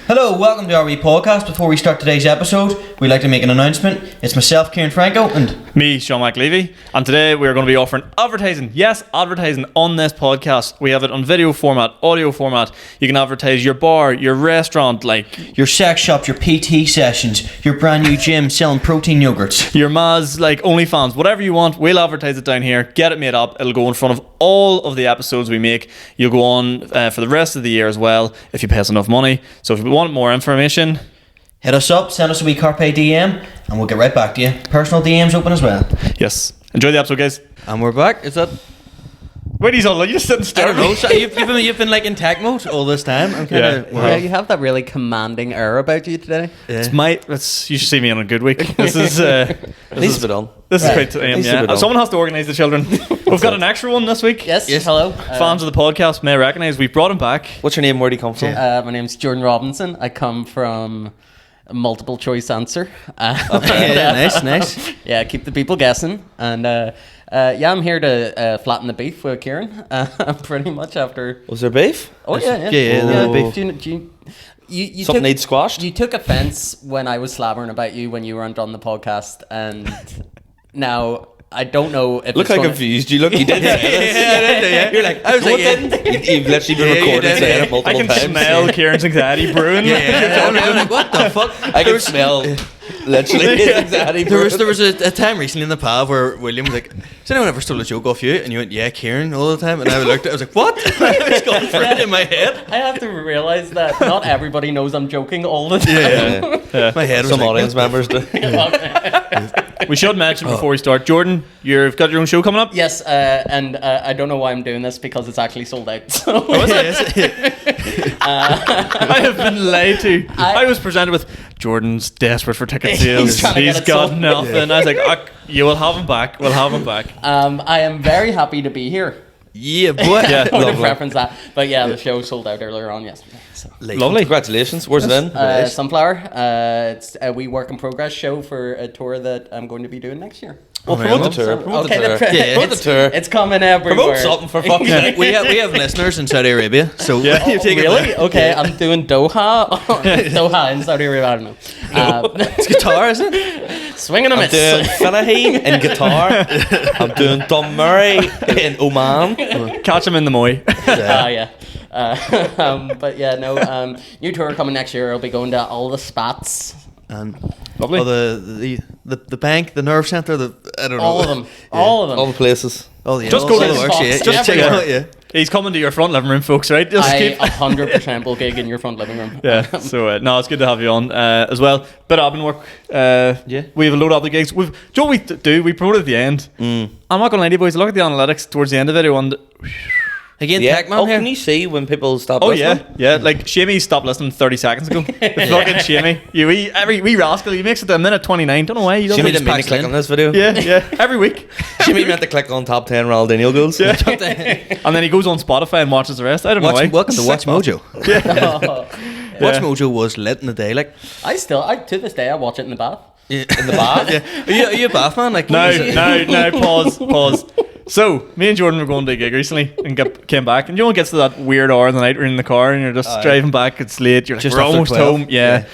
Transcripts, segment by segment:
Hello, welcome to our wee podcast. Before we start today's episode, we'd like to make an announcement. It's myself, Ciaran Franco, and me, Sean McAleavey, and today we're going to be offering advertising. Yes, advertising on this podcast. We have it on video format, audio format. You can advertise your bar, your restaurant, like your sex shop, your PT sessions, your brand new gym selling protein yogurts, your Maz, like OnlyFans, whatever you want. We'll advertise it down here. Get it made up. It'll go in front of all of the episodes we make. You'll go on for the rest of the year as well if you pay us enough money. So if you want more information, hit us up, send us a wee Carpe DM, and we'll get right back to you. Personal DMs open as well. Yes. Enjoy the episode, guys. And we're back. Is that... Wait, he's on. You just didn't start. I don't know. So you've been like in tech mode all this time. I'm kind of... Yeah, you have that really commanding air about you today. Yeah. You should see me on a good week. This is... Needs to be done. This is great. Yeah. Someone has to organise the children. We've got an extra one this week. Yes. Hello. Fans of the podcast may recognise we've brought him back. What's your name? Where do you come from? My name's Jordan Robinson. I come from a multiple choice answer. Nice. Yeah, keep the people guessing. And I'm here to flatten the beef with Ciaran. Pretty much after. Was there beef? Oh yeah. Beef. You Something needs squashed? You took offence when I was slabbering about you when you weren't on the podcast, and now I don't know if Look how confused you look. You did say this. You're like, I was like, you've literally been recording saying it multiple times. I can smell Kieran's anxiety brewing. I'm like, what the fuck? I can smell literally his anxiety brewing. There was a time recently in the pub where William was like, has anyone ever stole a joke off you? And you went, yeah, Ciaran, all the time. And I looked at it, I was like, what? It's gone through in my head. I have to realise that not everybody knows I'm joking all the time. Yeah. My head was Some like, audience members do. We should mention before we start, Jordan, you've got your own show coming up? Yes, and I don't know why I'm doing this because it's actually sold out. So. Oh, is it? I have been lied to. I was presented with Jordan's desperate for ticket sales. He's got nothing. Yeah. I was like, you will have him back. We'll have him back. I am very happy to be here. Yeah, boy. I would have referenced that. But yeah, the show sold out earlier on yesterday. So. Lovely. Congratulations. Where's it in? Sunflower. It's a wee work in progress show for a tour that I'm going to be doing next year. Well, promote the tour. Promote the tour. It's coming everywhere. Promote something for fuck's sake. We have listeners in Saudi Arabia, so you take really? Okay, I'm doing Doha. Doha in Saudi Arabia. I don't know. It's guitar, isn't it? Swinging a miss. I'm doing Fellaheen in guitar. I'm doing Dunmurray in Oman. Catch him in the Moy. Yeah. But yeah, no. New tour coming next year. I'll be going to all the spots. And lovely. The bank, the nerve centre, I don't know. All of them. All the places. Just go to the works. Just check it out. Yeah. He's coming to your front living room, folks. Right? Just I 100% will gig in your front living room. Yeah. So it's good to have you on as well. Bit of admin work. We have a load of other gigs. Do you know what we do? We promote at the end. I'm not gonna lie to you boys. Look at the analytics towards the end of the video. And again, yeah. Techman here. Can you see when people stop listening? Yeah. Like Shamey stopped listening 30 seconds ago. It's fucking Shamey. Every wee rascal, he makes it to a minute 29. Don't know why. Shamey didn't mean to click on this video. Yeah. Every week. Shamey meant to click on top 10 Ronaldinho goals. Yeah. And then he goes on Spotify and watches the rest. I don't know why. Welcome to Watch Mojo. Yeah. Watch Mojo was lit in the day. Like I to this day I watch it in the bath. Yeah. In the bath. Yeah. Are you a bath man? Like no. Pause. So, me and Jordan were going to a gig recently and came back, and you know, it gets to that weird hour of the night, we're in the car and you're just driving back, it's late, you're like, we're almost home. Yeah.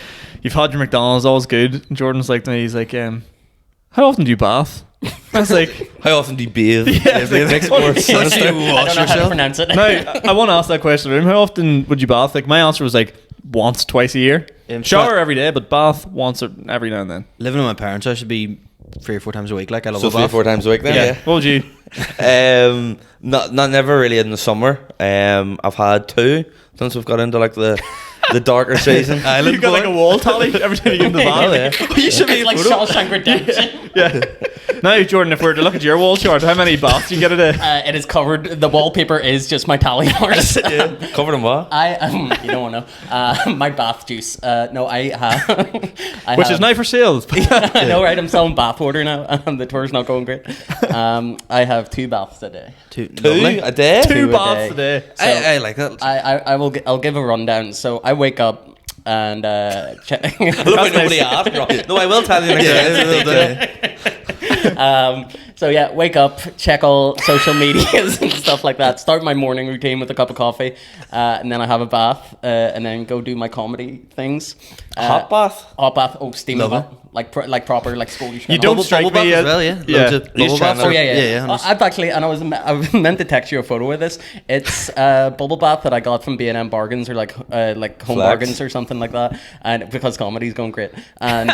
You've had your McDonald's, all's good. And Jordan's like to me, he's like, how often do you bath? I was like, how often do you bathe? Yeah, it's like, makes it more sense. I don't know how to pronounce it. No, I want to ask that question to him. How often would you bath? Like, my answer was like once, twice a year. Shower every day, but bath once or every now and then. Living with my parents, I should be 3 or 4 times a week. Like I love so a bath. 3 or 4 times a week then. Yeah. What would you? Not never really in the summer. I've had 2 since we've got into like the darker season. You've got like a wall tally every time you get in the bath. You should be like Shawshank Redemption. Yeah. Now, Jordan, if we were to look at your wall chart, how many baths do you get a day? It is covered. The wallpaper is just my tally bars. Covered in what? You don't want to know. My bath juice. No, I have. Which is now for sales. I know, right? I'm selling bath water now. The tour's not going great. I have 2 baths a day. Two a day? 2 baths a day. So I like that. I'll give a rundown. So I wake up and Look, nobody asked. No, I will tell you. So yeah, wake up, check all social medias and stuff like that. Start my morning routine with a cup of coffee, and then I have a bath, and then go do my comedy things. Hot bath. Hot bath. Oh, steaming Love bath. Like proper like Scottish. You don't strike bubble me bath as as well, yeah. Yeah. Loads of bubble He's baths. trying Oh to- yeah. yeah. I've actually, and I was meant to text you a photo of this. It's a bubble bath that I got from B&M Bargains, or like Home Flex. Bargains or something like that. And because comedy's going great, and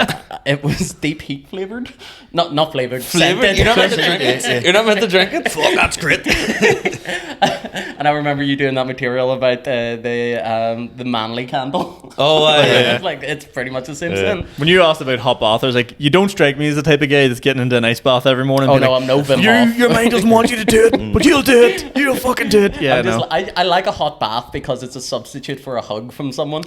it was deep heat flavored, not flavored. Flavored? You're not meant to drink it. You're not meant to drink it. Fuck, that's great. And I remember you doing that material about the manly candle. Oh, yeah. Like it's pretty much the same Yeah. thing. When you asked about hot bath, I was like, you don't strike me as the type of guy that's getting into an ice bath every morning. Oh being no, like, I'm no Wim Hof. your mind doesn't want you to do it, but you'll do it. You'll fucking do it. Yeah, I'm just, no. I like a hot bath because it's a substitute for a hug from someone.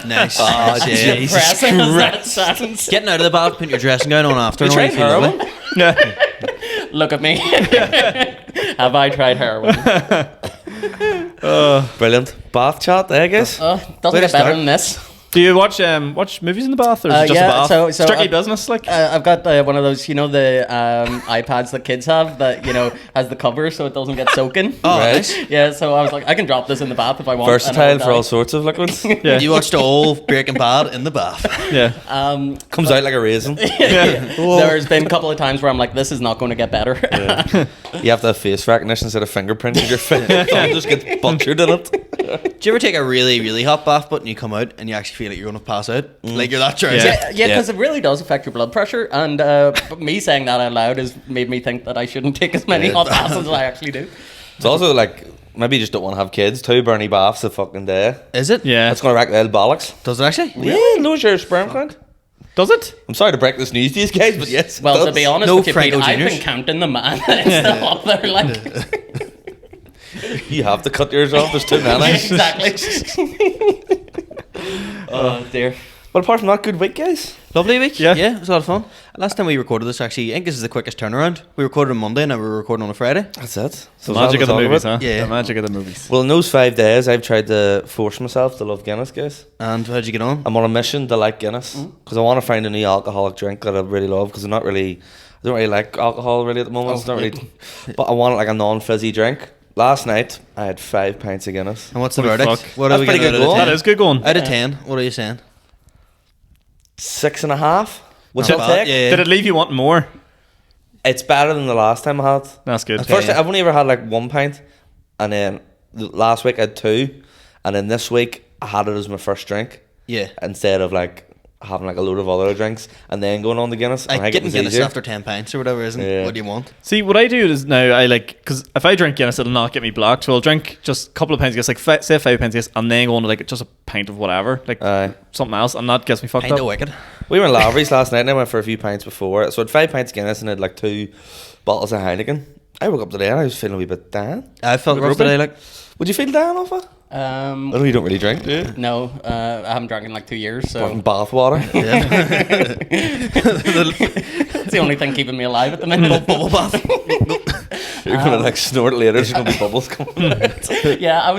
Nice. Oh, Jesus Depressing as that Christ. sounds. Getting out of the bath, putting your dressing gown on after. You and all, tried you feel heroin? lovely. Yeah. Look at me. Have I tried heroin? Brilliant. Bath chat, I guess. Doesn't Way to get better start. than this. Do you watch movies in the bath, or is it just yeah, a bath? so Strictly I- business, like. I've got one of those, the iPads that kids have that, has the cover so it doesn't get soaking. Oh, Right. nice. Yeah, so I was like, I can drop this in the bath if I want. and I Versatile won't for all die. sorts of liquids. Yeah. You watched all Breaking Bad in the bath. Yeah. Comes out like a raisin. There's been a couple of times where I'm like, this is not going to get better. You have to have face recognition instead of fingerprints. Your thumb just gets punctured in it. Do you ever take a really, really hot bath, but when you come out and you actually feel like you're going to pass out? Like you're that drowsy? Yeah. Yeah, because it really does affect your blood pressure, and but me saying that out loud has made me think that I shouldn't take as many hot baths as I actually do. It's also like, maybe you just don't want to have kids. 2 Bernie baths a fucking day. Is it? Yeah. That's going to rack the old bollocks. Does it actually? Yeah, lose your sperm count. Does it? I'm sorry to break this news to you guys, but yes. it Well, to does. be honest No with you, Pete, Franco I've been Juniors. counting them, man. It's still up there, like You have to cut yours off. There's too many. exactly. Oh dear. But apart from that, good week, guys. Lovely week. Yeah. Yeah, it was a lot of fun. Last time we recorded this, actually, I think this is the quickest turnaround. We recorded on Monday and now we're recording on a Friday. That's it. So Magic of the talk movies, about. huh? Yeah. The magic of the movies. Well, in those 5 days, I've tried to force myself to love Guinness, guys. And how'd you get on? I'm on a mission to like Guinness because I want to find a new alcoholic drink that I really love because I don't really like alcohol really at the moment. It's not really, but I want like a non-fizzy drink. Last night I had 5 pints of Guinness. And what's the Holy verdict? fuck. What That's are we pretty getting good out of going. 10? That is good going. Out of 10, what are you saying? 6.5, which Not I'll bad, take. yeah. Did it leave you wanting more? It's better than the last time I had. That's good. Okay. First, I've only ever had like 1 pint, and then last week I had 2, and then this week I had it as my first drink Yeah. instead of like having like a load of other drinks and then going on to Guinness. And I Like think it getting was Guinness easier. after 10 pints or whatever, isn't it? Yeah. What do you want? See, what I do is now I like, because if I drink Guinness, it'll not get me blocked. So I'll drink just a couple of pints of Guinness, like say 5 pints of Guinness, and then go on to like just a pint of whatever, like Aye. something else, and that gets me fucked Kind up. of wicked. We were in Lavery's last night and I went for a few pints before. So I had 5 pints of Guinness and I had like 2 bottles of Heineken. I woke up today and I was feeling a wee bit down. I felt rough Ruben? today, like. Would you feel down off it? I know you don't really drink, do you? No, I haven't drank in like 2 years, Fucking so bath water. it's the only thing keeping me alive at the minute. Bubble bath. You're gonna like snort later. There's gonna be bubbles coming out. Yeah, I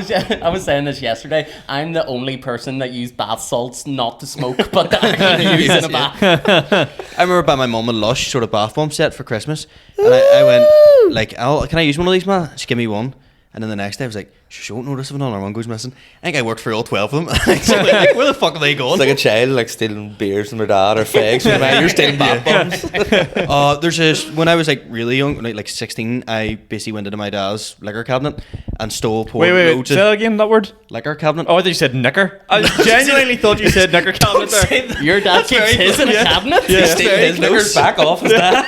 was saying this yesterday. I'm the only person that used bath salts not to smoke, but to actually use in a bath. I remember buying my mum a Lush sort of bath bomb set for Christmas, and I went like, "Can I use one of these, ma?" She gave me one, and then the next day I was like, "She won't notice if another one goes missing." I think I worked for all 12 of them. So, like, where the fuck are they going? It's like a child like stealing beers from their dad or fags from their You're stealing bath bombs. There's when I was like really young, like 16, I basically went into my dad's liquor cabinet and stole Wait, loads say of that again, that word? liquor cabinet. Oh, I thought you said knicker. I genuinely thought you said knicker cabinet there. Your dad keeps his in a cabinet? Yeah. Stealing his liquors back off his dad.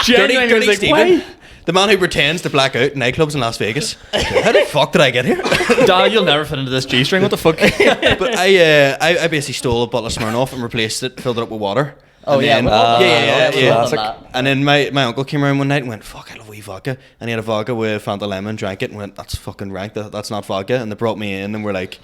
Genuinely, I was like, Stephen, why? the man who pretends to black out in nightclubs in Las Vegas. How the fuck did I get here? Dad, you'll never fit into this G-string. What the fuck? But I basically stole a bottle of Smirnoff and replaced it, filled it up with water. Oh, And yeah, then- we've all done yeah. that. And then my uncle came around one night and went, "Fuck, I love wee vodka." And he had a vodka with Fanta lemon, drank it, and went, "That's fucking rank. That's not vodka." And they brought me in and were like,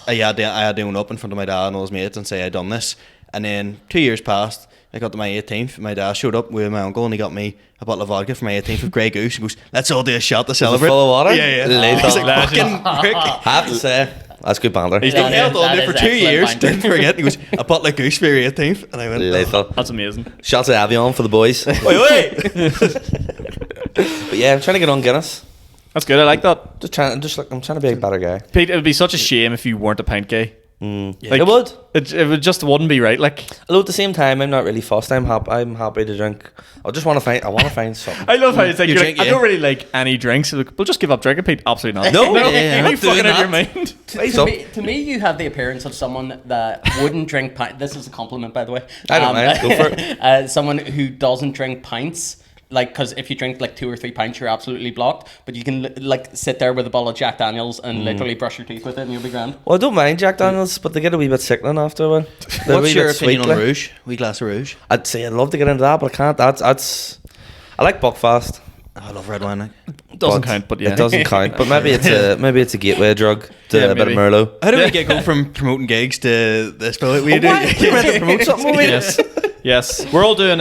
I had to own up in front of my dad and all his mates and say I'd done this. And then 2 years passed. I got to my 18th. My dad showed up with my uncle and he got me a bottle of vodka for my 18th with Grey Goose. He goes, "Let's all do a shot to celebrate." Full of water? Yeah. Late I was on. like, fucking prick. I have to say, That's good banter. He's He done held on that there for is 2 excellent years. banter. Didn't forget. He goes, I bought like goose for your 18th. And I went, Lethal. That's amazing. Shout out to Avion for the boys. Oi, oi. But yeah, I'm trying to get on Guinness. That's good. I like that. I'm trying to be a better guy. Pete, it would be such a shame if you weren't a pint gay. It would. It would just wouldn't be right. Like, Although at the same time, I'm not really fussed. I'm happy to drink. I want to find something. I love how it's like, You you're drink, like, I yeah. don't really like any drinks. Like, we'll just give up drinking, Pete. Absolutely not. No, yeah, Are you I'm fucking doing out of your that. mind? To me, you have the appearance of someone that wouldn't drink pints. This is a compliment, by the way. I don't mind. Go for it. Someone who doesn't drink pints. Like, because if you drink like 2 or 3 pints, you're absolutely blocked. But you can like sit there with a bottle of Jack Daniels and literally brush your teeth with it, and you'll be grand. Well, I don't mind Jack Daniels, but they get a wee bit sickening after a while. They're a what's wee your bit opinion sweet, on like. Rouge? Wee glass of Rouge. I'd say I'd love to get into that, but I can't. That's. I like Buckfast. Oh, I love red wine. Like. Doesn't count, but yeah. It doesn't count. But maybe it's a gateway drug to Yeah, a bit of maybe. Merlot. How do we go from promoting gigs to this? But we do. Why? You meant to promote something, were we? Yes. Yes. We're all doing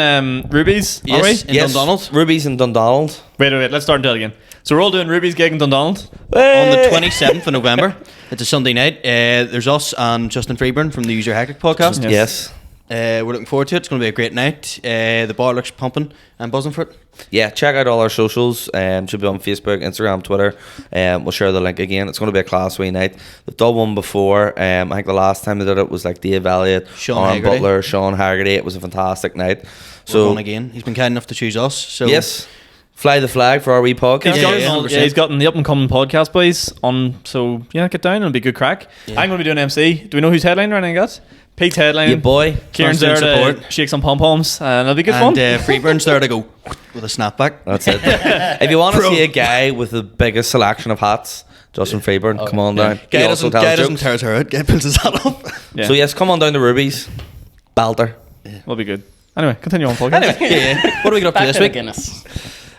rubies, aren't Yes, we? in Dundonald. Rubies and Dundonald. Wait. Let's start and tell again. So we're all doing Ruby's gig in Dundonald. On the 27th of November. It's a Sunday night. There's us and Justin Freeburn from the User Hectic podcast. Yes. Yes. We're looking forward to it. It's going to be a great night. The bar looks pumping. I'm buzzing for it. Yeah, check out all our socials. Should be on Facebook, Instagram, Twitter. We'll share the link again. It's going to be a class wee night. They've done one before. I think the last time they did it was like Dave Elliott, Sean Aaron Haggerty. Butler, Sean Haggerty. It was a fantastic night. So So on again. He's been kind enough to choose us. So yes, fly the flag for our wee podcast. He's Yeah, got, yeah, all- 100%. he's gotten the up and coming podcast boys on. So yeah, get down. It'll be good crack. Yeah. I'm going to be doing MC. Do we know who's headlining or anything? Got Pete's headlining. Yeah, boy. Kieran's there Constant to support. shake some pom poms, and it'll be good and fun. Freeburn's there to go with a snapback. That's it. If you want to Pro. see a guy with the biggest selection of hats, Justin Freeburn, come on down. Guy He also doesn't tells tear jokes. his hair out. Guy pulls his hat up. Yeah. So yes, come on down to Ruby's. Belter. It'll be good. Anyway, continue on, podcast. Yeah. What do we get up to Back this to the week? Guinness.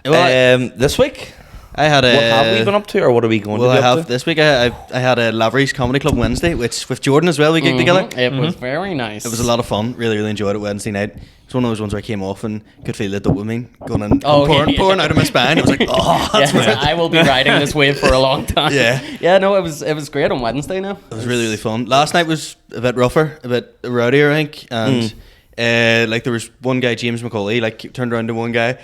Well, This week, I had a. what have we been up to, or what are we going Well, to I be up have to? this week. I had a Lavery's Comedy Club Wednesday, which with Jordan as well. We gigged together. It was very nice. It was a lot of fun. Really enjoyed it Wednesday night. It's one of those ones where I came off and could feel the dopamine going in, Oh, pouring, yeah. pouring out of my spine. I was like, oh, that's Yeah, right. I will be riding this wave for a long time. Yeah. Yeah, no, it was great on Wednesday now. It was really fun. Last night was a bit rougher, a bit rowdier, I think. And like there was one guy, James McAuley, like turned around to one guy,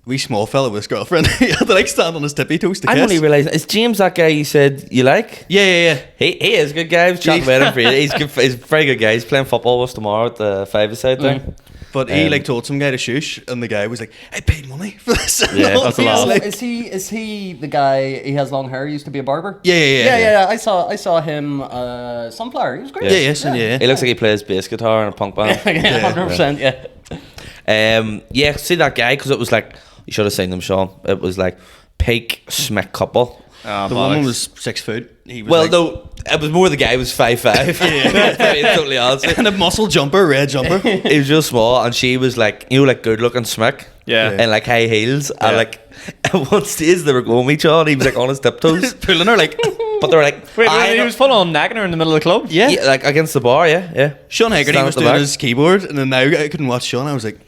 wee small fella with his girlfriend. He had to like stand on his tippy toes to I kiss. only realised, is James that guy you said you like? Yeah. He is a good guy. I was chatting about him for He's good. He's a very good guy. He's playing football with us tomorrow at the five-a-side thing. But he like told some guy to shush, and the guy was like, "I paid money for this." Yeah, And all that's a these, lot. like- Is he the guy? He has long hair. He used to be a barber. Yeah. I saw him. Sunflower. He was great. Yeah. He looks like he plays bass guitar in a punk band. Yeah, 100%. Yeah. Yeah, see that guy, because it was like, you should have seen them, Sean. It was like peak Smick couple. Oh, The bollocks. woman was 6 foot. He was Well, like, no, it was more the guy was 5'5". Yeah, totally honest. and a muscle jumper, red jumper. He was just small, and she was like, you know, like good looking Smick. Yeah. And like high heels. Yeah. And like, at one stage they were going with each other, and he was like on his tiptoes. Pulling her like. But they were like, Wait, I he don't- was full on nagging her in the middle of the club. Yeah. yeah, like against the bar, yeah. Sean Haggerty Stand was at the doing back. his keyboard, and then now I couldn't watch Sean. I was like,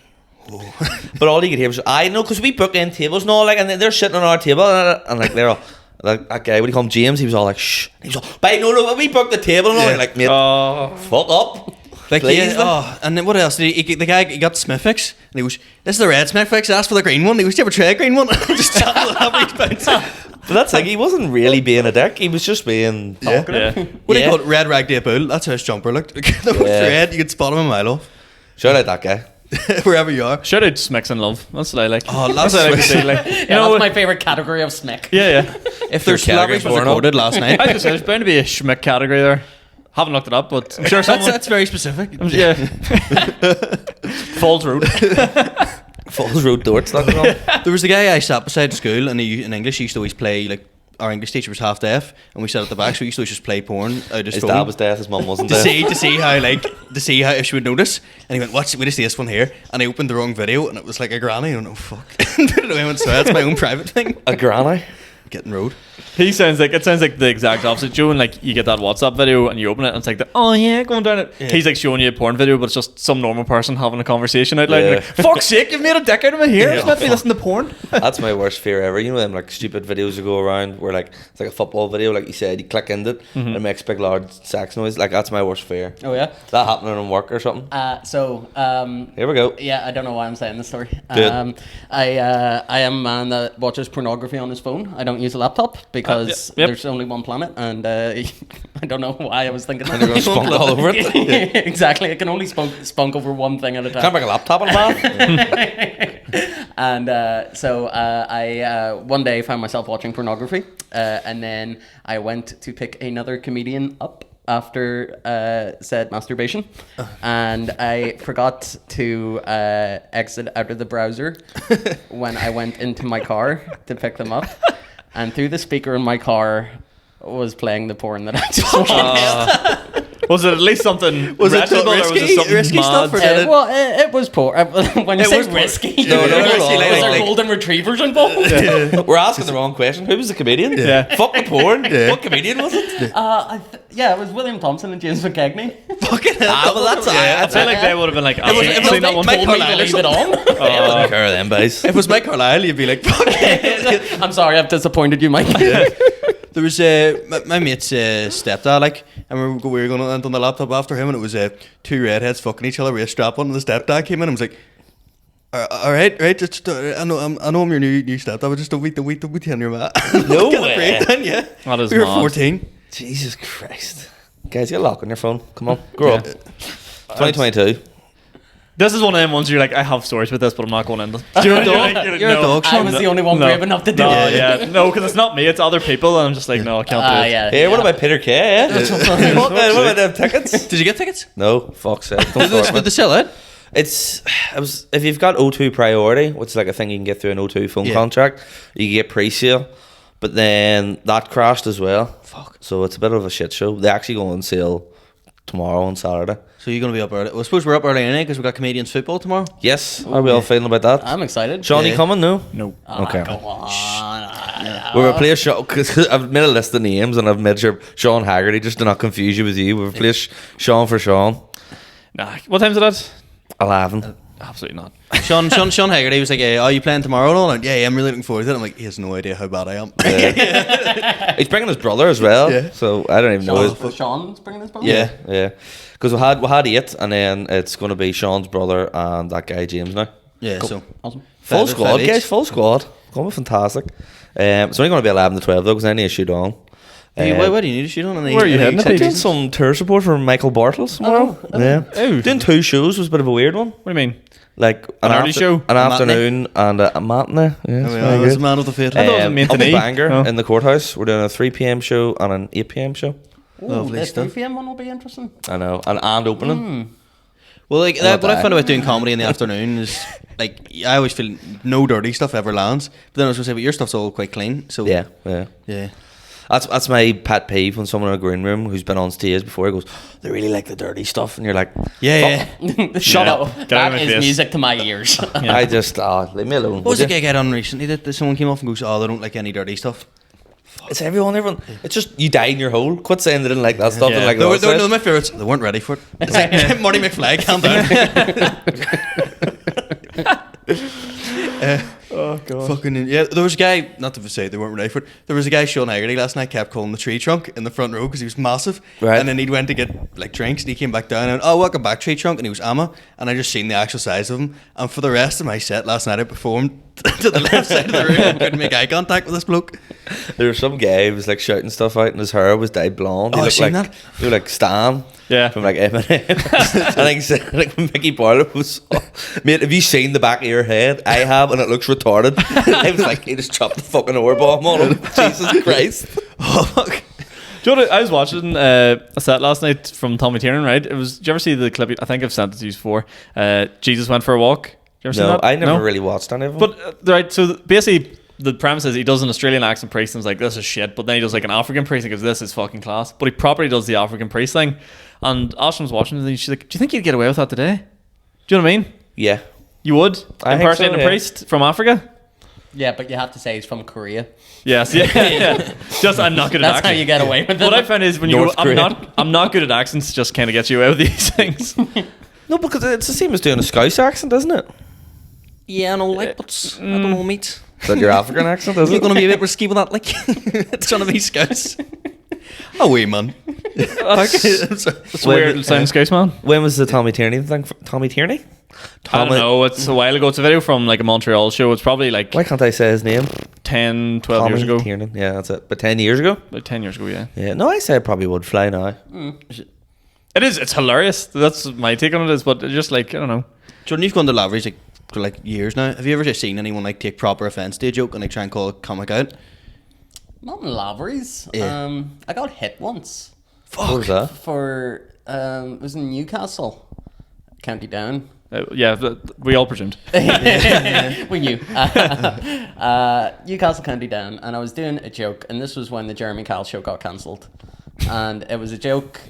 But all you could hear was, I know, because we book in tables and all, like, and they're sitting on our table, and like, they're all, like, that guy, what do you call him, James, he was all like, shh. He was all, but no, we booked the table and all, Yeah. like, mate, Oh, fuck up. like, Please, and then what else? Did the guy got Smithfix, and he was, this is the red Smithfix, asked for the green one. He was, do you ever try a green one? Just chatting about But that's like, he wasn't really being a dick, he was just being talkative. yeah. What do you Yeah. call it? Red Rag Day Bull. That's how his jumper looked. That was Yeah. red. You could spot him a mile off. Shout out that guy. Wherever you are. Shout out Smicks in Love. That's what I like. Oh, that's what I like to say. Like, you Yeah, know, that's my favorite category of snick. yeah. If there's Your Lavery's category's was born up. recorded last night. I was just say, there's bound to be a Schmick category there. Haven't looked it up, but I'm sure someone. That's very specific. Yeah. Falls Road. Falls Road Dorts, that's all. There was the guy I sat beside at school, and in English he used to always play, like, our English teacher was half deaf, and we sat at the back, so we used to always just play porn out his His phone. dad was deaf, his mum wasn't to deaf. see how if she would notice, and he went, "Watch, we just see this one here," and I opened the wrong video, and it was like a granny. I don't know, fuck. I went, so that's my own private thing. A granny. getting road. It sounds like the exact opposite, Joe. And like you get that WhatsApp video and you open it and it's like, oh yeah, going down it. Yeah. He's like showing you a porn video, but it's just some normal person having a conversation out loud. Yeah. Like, fuck's sake, you've made a dick out of my hair. It's meant to be listening to porn. That's my worst fear ever. You know them like stupid videos that go around where like it's like a football video, like you said, you click into it and it makes big loud sex noise. Like that's my worst fear. Oh yeah, that happening in work or something. Here we go. Yeah, I don't know why I'm saying this story. I am a man that watches pornography on his phone. I don't use a laptop because there's only one planet, and I don't know why I was thinking that. And you're going to spunk all over it. Exactly, I can only spunk over one thing at a time. Can't bring a laptop in a bath. And I one day found myself watching pornography, and then I went to pick another comedian up after said masturbation, and I forgot to exit out of the browser when I went into my car to pick them up, and through the speaker in my car was playing the porn that I just watched. Was it at least something reputable, or was it something risky mad? stuff? It was poor. When you say risky, no, was there like golden retrievers involved? Yeah. We're asking the wrong question. Who was the comedian? Yeah. Fuck the porn. Yeah. What comedian was it? It was William Thompson and James McKegney. Fucking hell. Well, that's I feel like they would have been like, It was that one. Mike Carlisle leave it on. I wouldn't care them, boys. If it was Mike Carlisle, you'd be like, fuck it. I'm sorry, I've disappointed you, Mike. There was my mate's stepdad, like, and we were going on the laptop after him, and it was two redheads fucking each other with a strap on, and the stepdad came in and was like, all right, just, I know I'm your new stepdad, but just don't wait on your mat. No way. Then, yeah. That is we were mad. 14. Jesus Christ. Guys, get a lock on your phone. Come on, grow up. 2022. This is one of them ones where you're like, I have stories with this, but I'm not going into them. Do you know what I mean? You're a dog, I was the only one brave enough to do it. Yeah. No, because it's not me, it's other people, and I'm just like, no, I can't do it. Yeah. Hey, what about Peter Kay? What about them tickets? Did you get tickets? No, fuck's sake. Did they sell it? It was if you've got O2 priority, which is like a thing you can get through an O2 phone contract, you can get pre-sale, but then that crashed as well. Fuck. So it's a bit of a shit show. They actually go on sale tomorrow on Saturday. So you're going to be up early. Well, I suppose we're up early anyway because we've got Canadians football tomorrow. Yes. How are we all feeling about that? I'm excited. Sean, you coming? No. Okay. Okay. Come on. We replace Sean because I've made a list of names and I've made sure Sean Haggerty just to not confuse you with you. We replace Sean for Sean. Nah. What time's it at? 11. Absolutely not. Sean Haggerty was like, are you playing tomorrow? And all? Like, yeah, I'm really looking forward to it. I'm like, he has no idea how bad I am. He's bringing his brother as well. Yeah. So I don't even know. Sean's bringing his brother? Yeah. Because we had 8, and then it's going to be Sean's brother and that guy James now. Yeah, Cool. so Awesome. Full Five squad, each. guys. Full squad. Going to be fantastic. It's only going to be 11 to 12 though, because I need to shoot on. Why do you need to shoot on? Where are you heading? I'm doing some tour support for Michael Bartels tomorrow. Oh. Doing 2 shows was a bit of a weird one. What do you mean? Like An early show? an afternoon, and a matinee. Yeah, it's very I was good. a man of the fate. I thought it was a matinee. Up in Bangor Oh. in the courthouse. We're doing a 3 p.m. show and an 8 p.m. show. Lovely The stuff. 3 p.m. one will be interesting. I know, and opening. Well, like Not what I that. found about doing comedy in the afternoon is like I always feel no dirty stuff ever lands. But then I was gonna say, but your stuff's all quite clean. So Yeah. That's my pet peeve when someone in a green room who's been on stage before goes, they really like the dirty stuff, and you're like, yeah. Shut No, up. Get out of that my is face. music to my ears. I just leave me alone. What was would the you? gig I done recently that someone came off and goes, they don't like any dirty stuff. It's everyone. It's just you die in your hole. Quit saying they didn't like that stuff. Yeah. And like They were that. my favourites. They weren't ready for it. It's like Marty McFly, calm down. Oh, God. Fucking yeah, there was a guy. Not to say they weren't ready for it. There was a guy, Sean Haggerty, last night kept calling the tree trunk in the front row because he was massive. Right. And then he went to get like drinks, and he came back down and welcome back, tree trunk, and he was Amma, and I just seen the actual size of him. And for the rest of my set last night, I performed to the left side of the room. I couldn't make eye contact with this bloke. There was some guy who was like shouting stuff out, and his hair was dyed blonde. He I looked seen like that. he looked like Stan. Yeah. From like Eminem. I think like Mickey Barlow was, mate, have you seen the back of your head? I have, and it looks retarded. I was like, he just chopped the fucking ore bomb on him. Jesus Christ. Oh fuck. Do you know what, I was watching a set last night from Tommy Tiernan, right? It was. Did you ever see the clip? I think I've sent it to you before. Jesus went for a walk. Did you ever see No, that? I never really watched any of them. But right, so basically the premise is he does an Australian accent priest and is like, this is shit, but then he does like an African priest and goes, this is fucking class. But he properly does the African priest thing. And Ashton was watching it and she's like, do you think you'd get away with that today? Do you know what I mean? Yeah. You would? I think Impersonating so, a yeah. priest from Africa? Yeah, but you have to say he's from Korea. Yes, yeah. Just I'm not good at That's accents. how you get away with it. What I found is when you go, North I'm not good at accents, just kind of gets you out of these things. No, because it's the same as doing a Scouse accent, isn't it? Yeah, I know, like, but I don't know, mate. Is that your African accent, is You're it? going to be a bit risky with that, like. It's trying to be Scouse. Oh, wait, man. It's weird. It sounds Scouse, man. When was the Tommy Tierney thing? Tommy Tierney? I don't know. It's a while ago. It's a video from like a Montreal show. It's probably like Why can't I say his name? 10, 12 years ago. Tierney. Yeah, that's it. But 10 years ago? About 10 years ago, yeah. Yeah. No, I say it probably would fly now. It is. It's hilarious. That's my take on it is, but just like, I don't know. Jordan, you've gone to Lavery's like, for like years now. Have you ever just seen anyone like take proper offence to a joke and like try and call a comic out? Not in Lavery's. Yeah. I got hit once What was that? for it was in Newcastle, County Down. We all presumed. We knew. Newcastle County Down, and I was doing a joke, and this was when the Jeremy Kyle show got cancelled, and it was a joke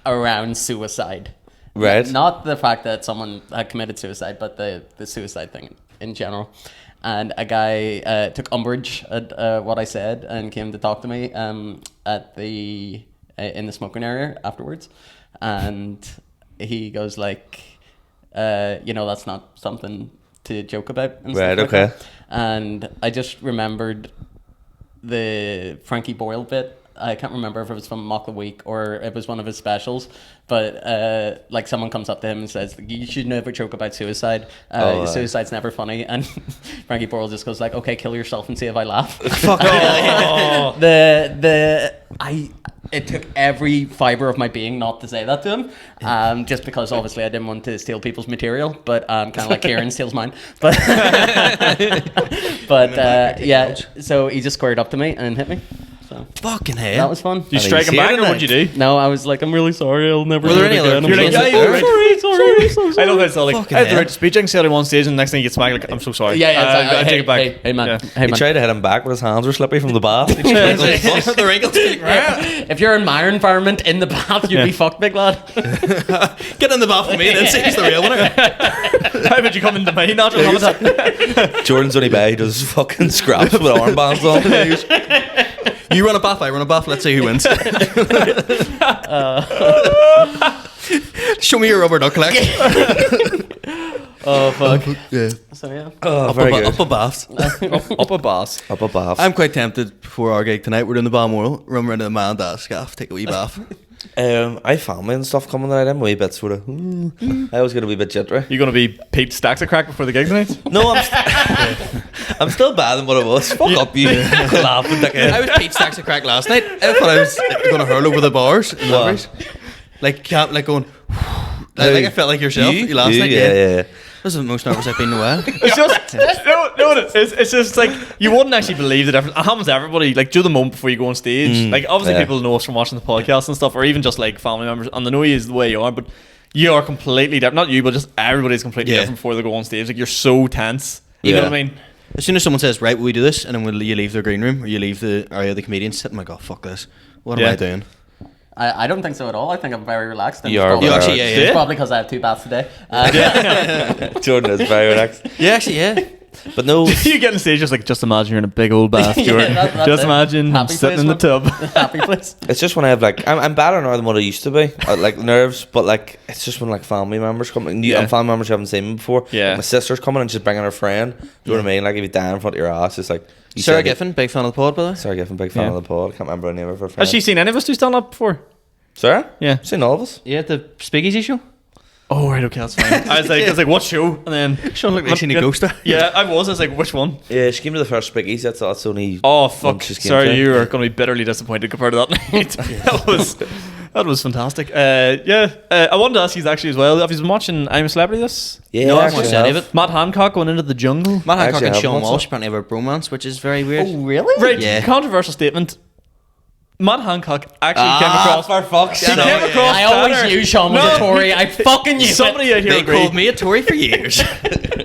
around suicide. Right. Not the fact that someone had committed suicide, but the suicide thing in general. And a guy took umbrage at what I said and came to talk to me at the in the smoking area afterwards, and he goes like, that's not something to joke about. And Right, stuff like okay. that. And I just remembered the Frankie Boyle bit. I can't remember if it was from Mock the Week or it was one of his specials, but like someone comes up to him and says, "You should never joke about suicide. Suicide's never funny." And Frankie Boyle just goes like, "Okay, kill yourself and see if I laugh." Fuck. It took every fiber of my being not to say that to him, just because obviously I didn't want to steal people's material, but kind of like Kieran steals mine. But yeah, so he just squared up to me and hit me. So Fucking hell. that was fun. Did you strike him back or what'd you do? No, I was like, "I'm really sorry. I'll never." Were do there it any other again." You're like, comedians yeah, that- you're sorry. I love it's all like, Fucking I have the hell. right to speech. I can say what I want on stage, and the next thing he gets back, like, I'm so sorry. Yeah, I take it back. Hey, man. Yeah. Hey, He man. tried to hit him back, but his hands were slippery from the bath. The wrinkles. If you're in my environment in the bath, you'd be fucked, big lad. Get in the bath with me and then see who's the real winner. How about you come into my natural habitat? Jordan's only by, he does fucking scraps with armbands on. You run a bath, I run a bath. Let's see who wins. Show me your rubber duck collection. Oh, fuck. Yeah. So, yeah. Oh, very good. Up a bath. Up a boss. Up a bath. I'm quite tempted before our gig tonight. We're doing the Balmoral. Run around to the man dad scaff, take a wee bath. I have family and stuff coming tonight. I'm a wee bit sort of. I always get a wee bit jittery. You gonna be Pete Stacks of crack before the gig tonight? No, I'm still bad than what I was. Fuck up, you laughing dickhead. I was Pete Stacks of crack last night. I thought I was going to hurl over the bars. In Lavery's. Like going. Like I felt like yourself last night. Yeah. This is the most nervous I've been in a while. It's just no, it's just like you wouldn't actually believe the difference. It happens to everybody. Like do the moment before you go on stage. Like obviously people know us from watching the podcast and stuff, or even just like family members, and they know you is the way you are, but you are completely different. Not you, but just everybody's completely different before they go on stage. Like you're so tense. You know what I mean? As soon as someone says, "Right, will we do this?" and then you leave the green room or you leave the area of the comedians sitting, like, "Oh fuck this! What am I doing?" I don't think so at all. I think I'm very relaxed. And You it's are probably- very actually, relaxed. yeah. It's probably because I have 2 baths today. Jordan is very relaxed. Yeah, actually, yeah. But no, You get on stage just imagine you're in a big old bath, Jordan. that's Just it. imagine Happy sitting place, in the tub. Happy place. it's just when I have like I'm better now than what I used to be. Like nerves, but like it's just when like family members come, and family members who haven't seen me before. Yeah. Like, my sister's coming and she's bringing her friend. Do you know what I mean? Like if you die in front of your ass, it's like you Sarah said it- Giffen, big fan of the pod, by the way. Sarah Giffen, big fan of the pod. I can't remember the name of her friend. Has she seen any of us do stand up before? Sarah? Yeah. Seen all of us. Yeah, the Speakeasy show. Oh right, okay, that's fine. I was like, what show? And then Sean McAleavey seen a ghost. Yeah, I was like, which one? Yeah, she came to the first Spiggies. That's only. Oh fuck! one she's came Sorry, to. you are going to be bitterly disappointed compared to that night. That was fantastic. I wanted to ask you actually as well. Have you been watching I'm a Celebrity? This Yeah, No, I I've watched actually any have. of it. Matt Hancock going into the jungle. Matt Hancock Actually, and I Sean haven't watched Walsh it. apparently have a bromance, which is very weird. Oh, really? Right, Yeah. controversial statement. Matt Hancock actually came across. for fuck's He sake. came across. I always better. knew Sean was No, a Tory. I fucking knew Somebody it. out here They agreed. called me a Tory for years.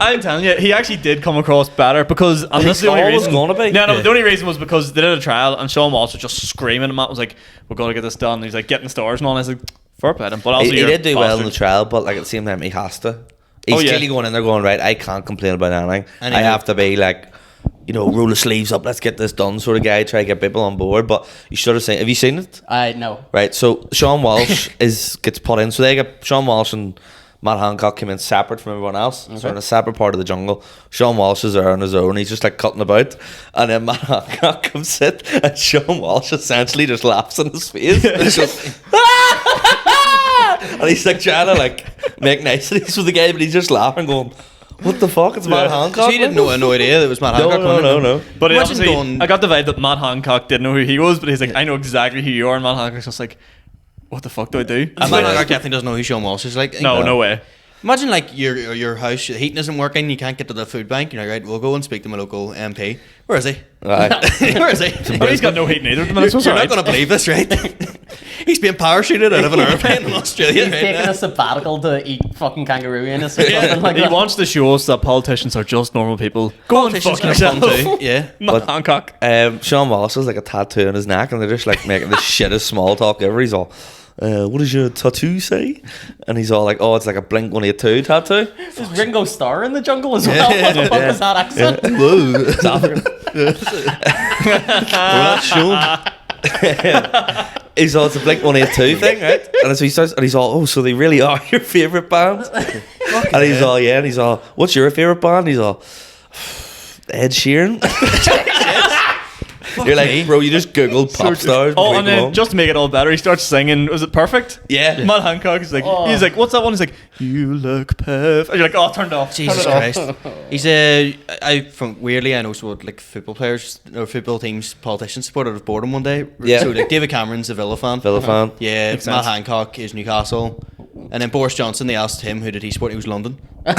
I'm telling you, he actually did come across better because, and this is the only always reason. gonna be. No, the only reason was because they did a trial and Sean Walsh was just screaming, and Matt was like, "We're gonna get this done." And he's like, "Getting stars and all." And I was like, "Fair play to him." But also, He you're did do well in the bastard. trial, but like at the same time, he has to. He's Oh, yeah. clearly going in there going, right, I can't complain about anything. And I he have to be like roll the sleeves up, let's get this done sort of guy, try to get people on board. But you should have seen. Have you seen it? No. Right. So Sean Walsh gets put in. So they get Sean Walsh and Matt Hancock came in separate from everyone else. So in a separate part of the jungle. Sean Walsh is there on his own. He's just like cutting about. And then Matt Hancock comes in and Sean Walsh essentially just laughs in his face. And he's just and he's like trying to like make niceties with the guy, but he's just laughing going, what the fuck? It's Matt Hancock. So he didn't know no idea that it was Matt Hancock. No. But I got the vibe that Matt Hancock didn't know who he was, but he's like, I know exactly who you are. And Matt Hancock's just like, what the fuck do I do? And Matt Hancock definitely doesn't know who Sean Walsh is like. No way. Imagine like your house, the heating isn't working, you can't get to the food bank. You're like, right, we'll go and speak to my local MP. Where is he? Right. Where is he? But he's got no heat neither at the minute. You're not going to believe this, right? He's being parachuted out of an airplane in Australia. He's right taking now. a sabbatical to eat fucking kangaroo anus or something like He that. wants to show us that politicians are just normal people. Go and Politicians fuck are fun yourself. too. Yeah. Matt Hancock. Sean Walsh has like a tattoo on his neck, and they're just like making the shittest small talk ever. He's all, what does your tattoo say? And he's all like, oh, it's like a Blink 182 tattoo. Is Ringo Starr in the jungle as well? What the fuck is that accent? Whoa, it's African. Well, that's Sean. He's all, it's a Blink 182 thing, right? And so he starts, and he's all, oh, so they really are your favourite band? And he's all, yeah, and he's all, what's your favourite band? He's all, Ed Sheeran. You're like, bro, you just googled pop stars. Oh, and then just to make it all better, he starts singing. Was it Perfect? Yeah. Matt Hancock is like, he's like, what's that one? He's like, you look perfect. And you're like, oh, turn it off. Jesus turn it Christ. off. He's weirdly, I know so like football players or football teams, politicians support out of boredom one day. Yeah. So like David Cameron's a Villa fan. Villa fan. Yeah, Makes Matt sense. Hancock is Newcastle. And then Boris Johnson, they asked him who did he support. He was London. What?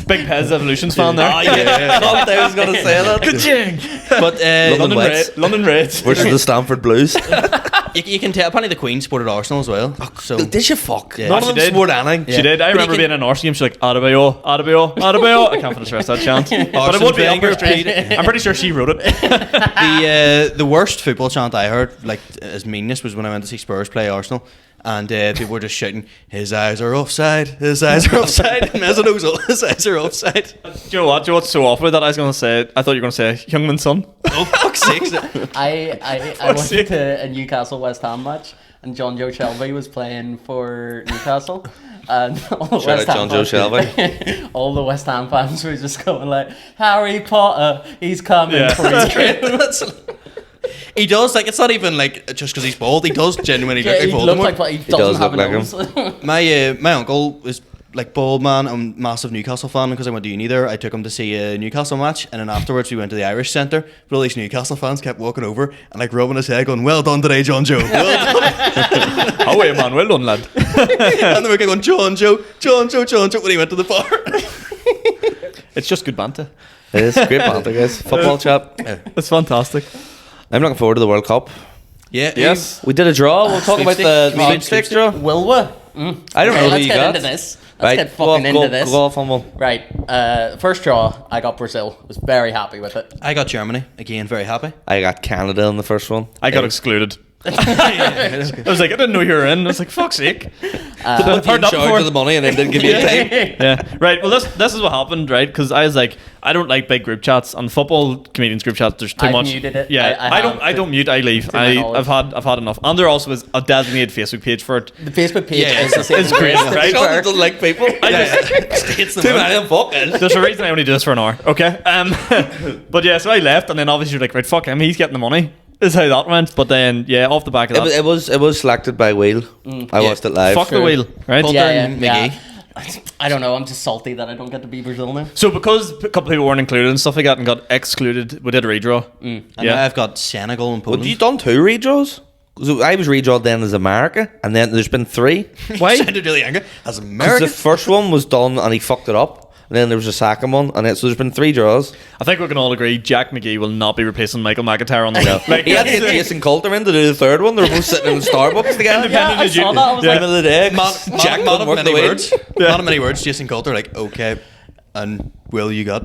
Big Pez Evolutions fan there. Oh, yeah. I thought I was going to say that. Ka-ching. But London Reds. London Reds. Versus the Stamford Blues. you can tell apparently the Queen supported Arsenal as well. So Did you fuck? Yeah. None She of them did. support anything. She did. I But remember you being in an Arsenal game. She's like, Adebayo, Adebayo, Adebayo. I can't finish the rest of that chant. But it would be up her street. I'm pretty sure she wrote it. the worst football chant I heard, like as meanness, was when I went to see Spurs play Arsenal. And people were just shouting, his eyes are offside, his eyes are offside. Mesano's his eyes are offside. Do you know what? Do you know what's so awful with that? I thought you were going to say Youngman's son. Oh, fuck's sake. I went to a Newcastle West Ham match, and John Joe Shelby was playing for Newcastle. And all the Shout West out Ham John Joe fans- Shelby. all the West Ham fans were just going like, Harry Potter, he's coming Yeah. for you. He does, like, it's not even like just because he's bald, he does genuinely Yeah, look he like looks Voldemort. like, but he doesn't does have a look like nose. My uncle was like bald man and massive Newcastle fan, because I went to uni there. I took him to see a Newcastle match, and then afterwards we went to the Irish Centre. But all these Newcastle fans kept walking over and like rubbing his head, going, "Well done today, John Joe." Well done. Oh, wait, man. Well done, lad. And they were going, John Joe, when he went to the bar. It's just good banter. It is great banter, guys. Football chat. It's fantastic. I'm looking forward to the World Cup. Yeah. Yes. We did a draw. We'll talk about the Sweepstakes. sweepstakes draw. Will we? I don't know who Let's you get got. into this. Let's get fucking go, into this. Go off on one. Right. First draw, I got Brazil. Was very happy with it. I got Germany again, very happy. I got Canada in the first one. I got excluded. I was like, I didn't know you were in. I was like, fuck's sake. Put you in charge of the money and then didn't give you a time. Yeah, right. Well, this is what happened, right? Because I was like, I don't like big group chats. On football comedians group chats, there's too I've much. muted it. Yeah, I I don't mute. I leave. to my knowledge. I've had enough. And there also is a designated Facebook page for it. The Facebook page Yeah, is the same. it's great, right? Sean doesn't like people. It's the Too many of them fucking. There's a reason I only do this for an hour. Okay. But yeah, so I left, and then obviously you're like, right, fuck him. He's getting the money. Is how that went. But then yeah, off the back of that, It was selected by Wheel. I watched it live. fuck the wheel, right? Coulter and McGee. I don't know. I'm just salty that I don't get to be Brazil now. So because a couple of people weren't included and stuff like that and got excluded, we did a redraw. And Yeah. I've got Senegal and Well, Poland. you done 2 redraws? So I was redrawed then as America, and then there's been 3. Why? sounded really angry. As Because American. the first one was done and he fucked it up. And then there was a second one, and so there's been 3 draws. I think we can all agree Jack McGee will not be replacing Michael McIntyre on the wheel. Like, He had to get Jason Coulter in to do the third one. They were both sitting in Starbucks together. Yeah, I saw that. I was Yeah. End of the day, Man Jack of couldn't work many the way. words. Man of many words. Jason Coulter, like, okay. And Will you got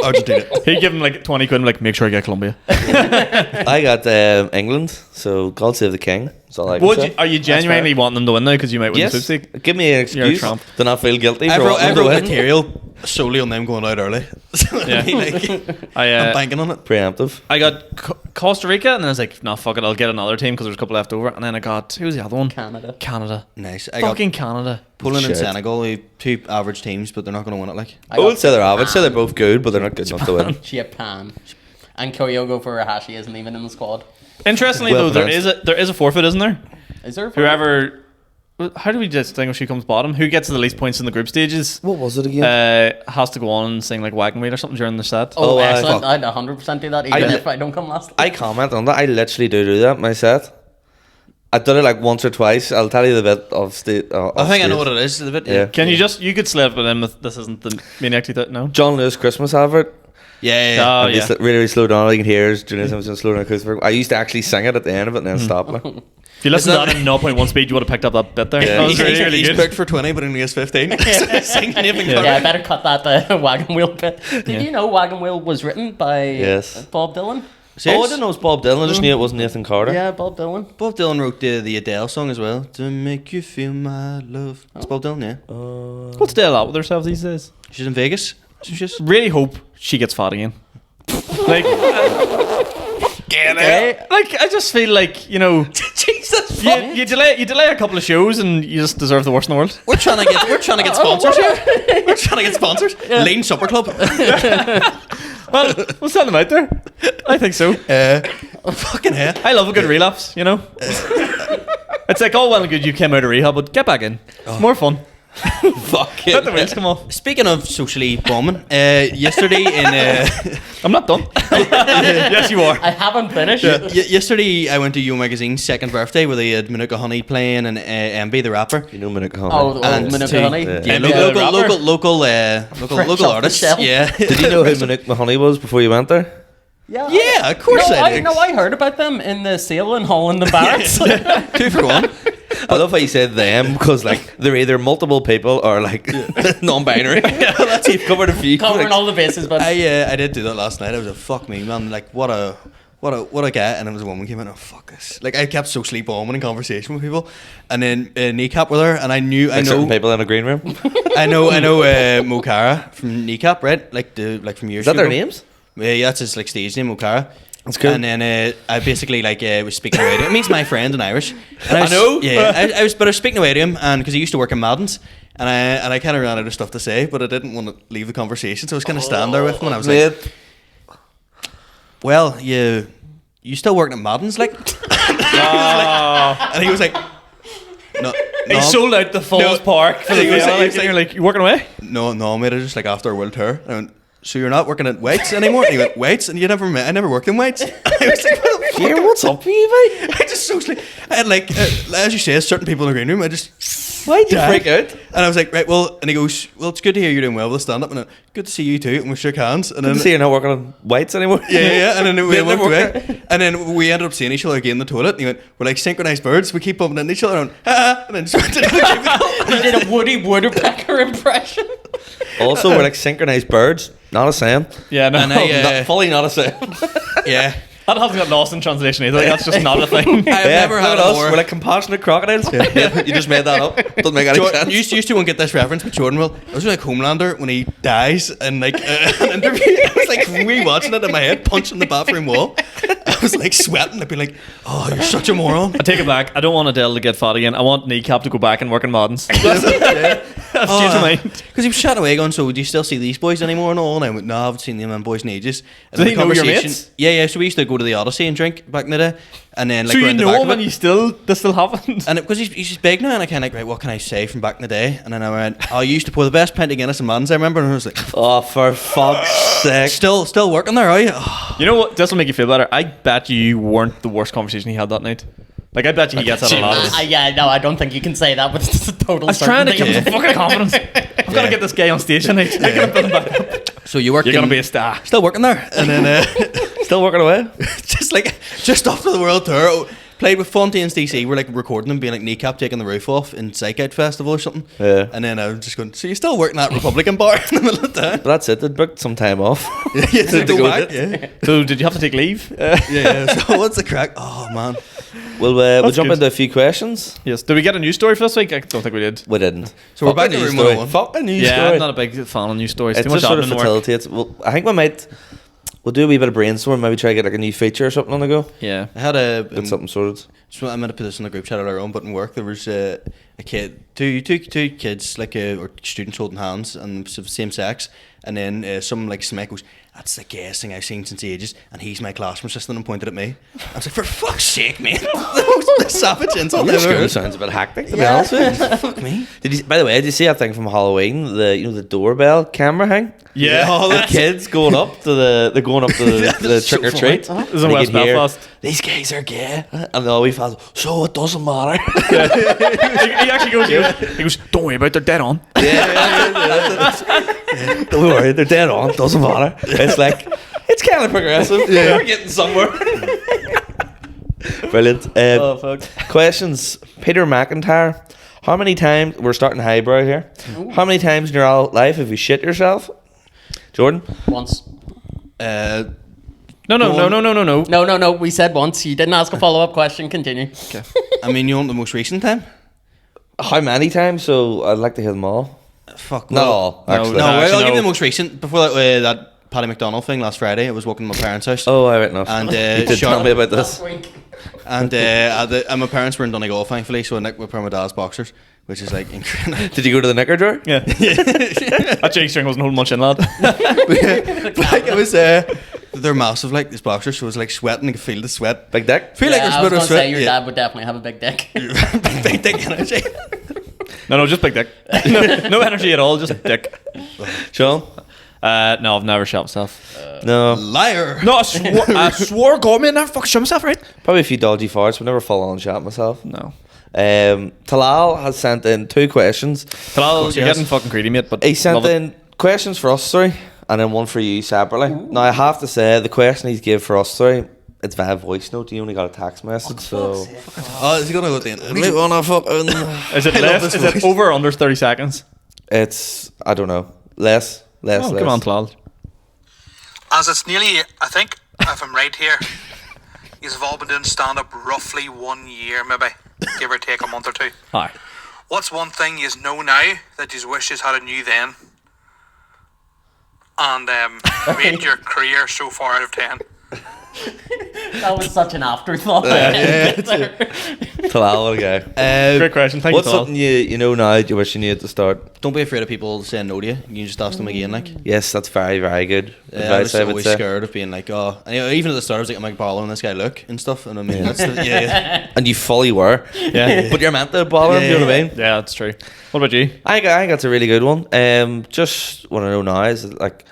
Argentina? He'd give him like 20 quid and like, make sure I get Colombia. I got England, so God save the king. That's all I can say. Are you genuinely wanting them to win now because you might win Yes. the sweepstake? Give me an excuse Trump. to not feel guilty. I for wrote wanting to win. material solely on them going out early. So, Yeah. I mean, like, I'm banking on it. Preemptive. I got Costa Rica, and then I was like, nah, fuck it, I'll get another team because there's a couple left over. And then I got, who was the other one? Canada. Nice. I got Fucking Canada. Poland and Shit. Senegal, two average teams, but they're not going to win it. Like, I would say they're average. Say they're both good, but they're not good enough to win. Japan. And Kyogo Furuhashi isn't even in the squad. Interestingly, Well though, pronounced. there is a forfeit, isn't there? Is there? Whoever. How do we distinguish who comes bottom? Who gets the least points in the group stages? What was it again? Has to go on and sing like Wagon Wheel or something during the set. Oh, Oh, excellent. fuck. I'd 100% do that, even if I don't come last. I comment on that. I literally do that in my set. I've done it like once or twice. I'll tell you the bit of state. I think I know what it is. A bit, Yeah. Can you could slip with him if this isn't the main activity? No. John Lewis Christmas advert. Yeah, yeah. Oh, And yeah. they really, really slow down. All you can hear is Julian Simpson slow down acoustic. I used to actually sing it at the end of it and then stop. Like. If you listen to Is that that- at 0.1 speed, you would have picked up that bit there. Yeah. That was really, really He's good. booked for 20, but only has 15. Singing Nathan Yeah, Carter. I better cut that Wagon Wheel bit. Did you know Wagon Wheel was written by Yes. Bob Dylan? Oh, I didn't know it was Bob Dylan. I just knew it wasn't Nathan Carter. Yeah, Bob Dylan. Bob Dylan wrote the Adele song as well. To make you feel my love. It's Bob Dylan, yeah. What's Dale out with herself these days? She's in Vegas. So she's Really hope she gets fat again. Like, like I just feel like, you know, Jesus. you delay a couple of shows and you just deserve the worst in the world. We're trying to get sponsors here. We're trying to get sponsors. Lean Supper Club. Well, we'll send them out there. I think so. Fucking hell. I love a good relapse, you know? It's like, oh, well and good, you came out of rehab, but get back in. It's more fun. Fuck Let the wheels come off. Speaking of socially bombing, yesterday in I'm not done. Yes, you are. I haven't finished. yesterday I went to Yo Magazine's second birthday where they had Manuka Honey playing and MB the rapper. You know Minute Oh, And Manuka two- Honey. Yeah, the rapper? local Fresh off the artists. shelf. Yeah, Did you know who Minute Mahoney was before you went there? Yeah, yeah, of course I did. I heard about them in the sale in Holland and Barrett. 2 for 1. I love how you said them because like they're either multiple people or like non-binary. That's you've covered a few. Covering Like, all the bases, but I did do that last night. I was like, fuck me, man. Like, what a guy. And it was a woman came in. Oh, fuck this. Like, I kept socially bombing in conversation with people, and then Kneecap with her, and I like certain people in a green room. I know Mo Cara from Kneecap, right? Like from years Is that their ago. names? Yeah, that's his like stage name, Mo Cara. That's cool. And then I basically was speaking away to him. It means my friend in Irish. And I know. Yeah, I was speaking away to him, and because he used to work in Madden's, and I kind of ran out of stuff to say, but I didn't want to leave the conversation, so I was kind of stand there with him, and I was like, Mate, "Well, you still working at Madden's, like?" And he was like, "No, He no, sold out the Falls No. Park for the He was finale, like- and you're like, you working away? no, mate. I just like after a world tour." And I went, "So you're not working at White's anymore?" And he went, "White's?" And I never worked in White's. I was like, "What the fuck?" here, what's up with you, mate? I just socially, I had like, as you say, certain people in the green room. I just, Why'd you died. freak out? And I was like, right, well, and he goes, well, it's good to hear you're doing well with stand up, and good to see you too. And we shook hands, and then Didn't see you're not working on whites anymore. yeah, and then we They've went never away, and then we ended up seeing each other again in the toilet. And he went, we're like synchronized birds. We keep bumping into each other, and and then just went to the cubicle. you did a Woody Woodpecker impression. Also, we're like synchronized birds. Not a saying. Yeah, no. And I, Fully not a saying. yeah, that hasn't got lost in translation either. Like, that's just not a thing. I've never look had at a us. more. We're like compassionate crocodiles. Yeah, you just made that up. Doesn't make any Jordan, sense. you won't get this reference, but Jordan will. I was like Homelander when he dies and like an interview. I was like rewatching it in my head, punching the bathroom wall. I was like sweating. I'd be like, "Oh, you're such a moron." I take it back. I don't want Adele to get fat again. I want Kneecap to go back and work in Madden's. That's changed my mind. Because he was chatting away going, so do you still see these boys anymore and all? And I went, no, I haven't seen them and boys in ages. And Do the they know your conversation- mates? Yeah, so we used to go to the Odyssey and drink back in the day. And then like So you round the know back him of and it. they still haven't? And because he's just big now, and I kind of like, right, what can I say from back in the day? And then I went, oh, you used to pour the best pint of Guinness in Madden's, I remember. And I was like, Oh, for fuck's sake. still working there, are you? Oh, You know what? This will make you feel better. I bet you weren't the worst conversation he had that night. Like, I bet you he gets that a lot. Yeah, no, I don't think you can say that with total I was trying to certainty. give him some fucking confidence. I've got to get this guy on stage tonight. I gotta build him back up. so you working? You're gonna be a star. Still working there, and then Still working away? just after the world tour, Played with Fontaine's DC. We're like recording them being like kneecap taking the roof off in Psychite Festival or something. Yeah. And then I was just going, so you're still working at Republican Bar in the middle of town? But that's it. They booked some time off. Yeah, to go back. to- Yeah. So did you have to take leave? Yeah. So what's the crack? Oh man. We'll jump good. into a few questions. Yes. Did we get a news story for this week? I don't think we did. We didn't. So we're Fuck back a to news room story. 101. Fuck a news Yeah, story. I'm not a big fan of news stories. It Too much just sort of admin work. facilitates. Well, I think we'll do a wee bit of brainstorm. Maybe try to get like a new feature or something on the go. Yeah. I had a Get something sorted. So I'm going to put this in a group chat of our own, but in work there was a kid, two kids, like or students holding hands and same sex, and then some like smack goes, "That's the gayest thing I've seen since ages," and he's my classroom assistant and pointed at me. I was like, for fuck's sake, man! The most savage insult Your I've ever school heard. sounds a bit hectic, to be honest with you. Fuck me. By the way, did you see that thing from Halloween? The doorbell camera hing. Yeah. Oh, The kids going up to the so trick or funny. treat. This is in West Belfast. These guys are gay, and all we felt. So it doesn't matter. he actually goes, don't worry about it, they're dead on. Don't worry, they're dead on. Doesn't matter. It's like it's kind of progressive. Yeah, we're getting somewhere. Brilliant. Fuck. Questions. Peter McIntyre. How many times we're starting highbrow here? How many times in your life have you shit yourself? Jordan? Once. No. No. We said once. You didn't ask a follow-up question. Continue. I mean, you want the most recent time? How many times? So I'd like to hear them all. Fuck. Not well, all, actually. No, actually, I'll give no. you the most recent. Before that Paddy McDonald thing last Friday, I was walking to my parents' house. Oh, I right enough. And you did Sean- tell me about this. And my parents were in Donegal, thankfully, so I nicked my my dad's boxers, which is like incredible. Did you go to the knicker drawer? Yeah. That J-string wasn't holding much in, lad. Like it was, they're massive, like these boxers, so it was like sweating. I could feel the sweat. Big dick? Feel Yeah, like there's I a was bit going of to sweat. say your dad would definitely have a big dick. Big dick energy. No, just big dick. No energy at all, just dick. Sean? No, I've never shot myself. No. Liar. No, I swore God, man, never fucking shot myself, right? Probably a few dodgy farts, but never full on shot myself. No. Talal has sent in 2 questions. Talal, course you're he has. getting fucking greedy, mate, but He sent love it. in questions for us 3 and then one for you separately. Now I have to say the question he's give for us 3, it's via voice note. You only got a text message, so Oh, is he gonna go at the end? we wanna fucking. Is it I love less? this Is it voice. over or under 30 seconds? It's I don't know less. Oh, come on, Talal. As it's nearly, I think, if I'm right here, you've all been doing stand-up roughly 1 year, maybe, give or take a month or 2. Hi. What's one thing you know now that you wish you had a knew then? And rate your career so far out of 10. That was such an afterthought. Talal, what a guy. Great question. Thank What's you, Talal. something you know now that you wish you knew at the start? Don't be afraid of people saying no to you. You can just ask them again, like. Yes, that's very very good I advice. was I would always say. scared of being like, oh, and, even at the start, I was like, am I following this guy look and stuff? And I mean, that's yeah. And you fully were. Yeah. But you're meant to bother him. Yeah, You know what I mean? Yeah, that's true. What about you? I think that's a really good one. Just what I know now is that, like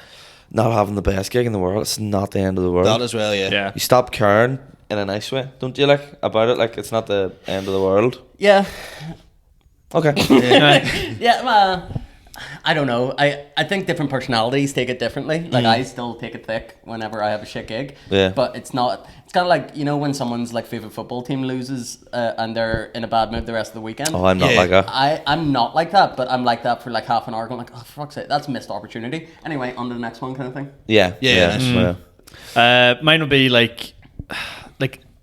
not having the best gig in the world. It's not the end of the world. That as well, yeah. Yeah. You stop caring in a nice way, don't you? Like about it, like it's not the end of the world. Yeah. Okay. Yeah, I don't know. I think different personalities take it differently. Like I still take it thick whenever I have a shit gig. Yeah. But it's not. It's kind of like, you know, when someone's like favorite football team loses and they're in a bad mood the rest of the weekend. Oh, I'm not Yeah. like that. I'm not like that, but I'm like that for like half an hour, going like, oh, for fuck's sake, that's a missed opportunity. Anyway, on to the next one, kind of thing. Yeah. Yeah, yeah. Mine would be like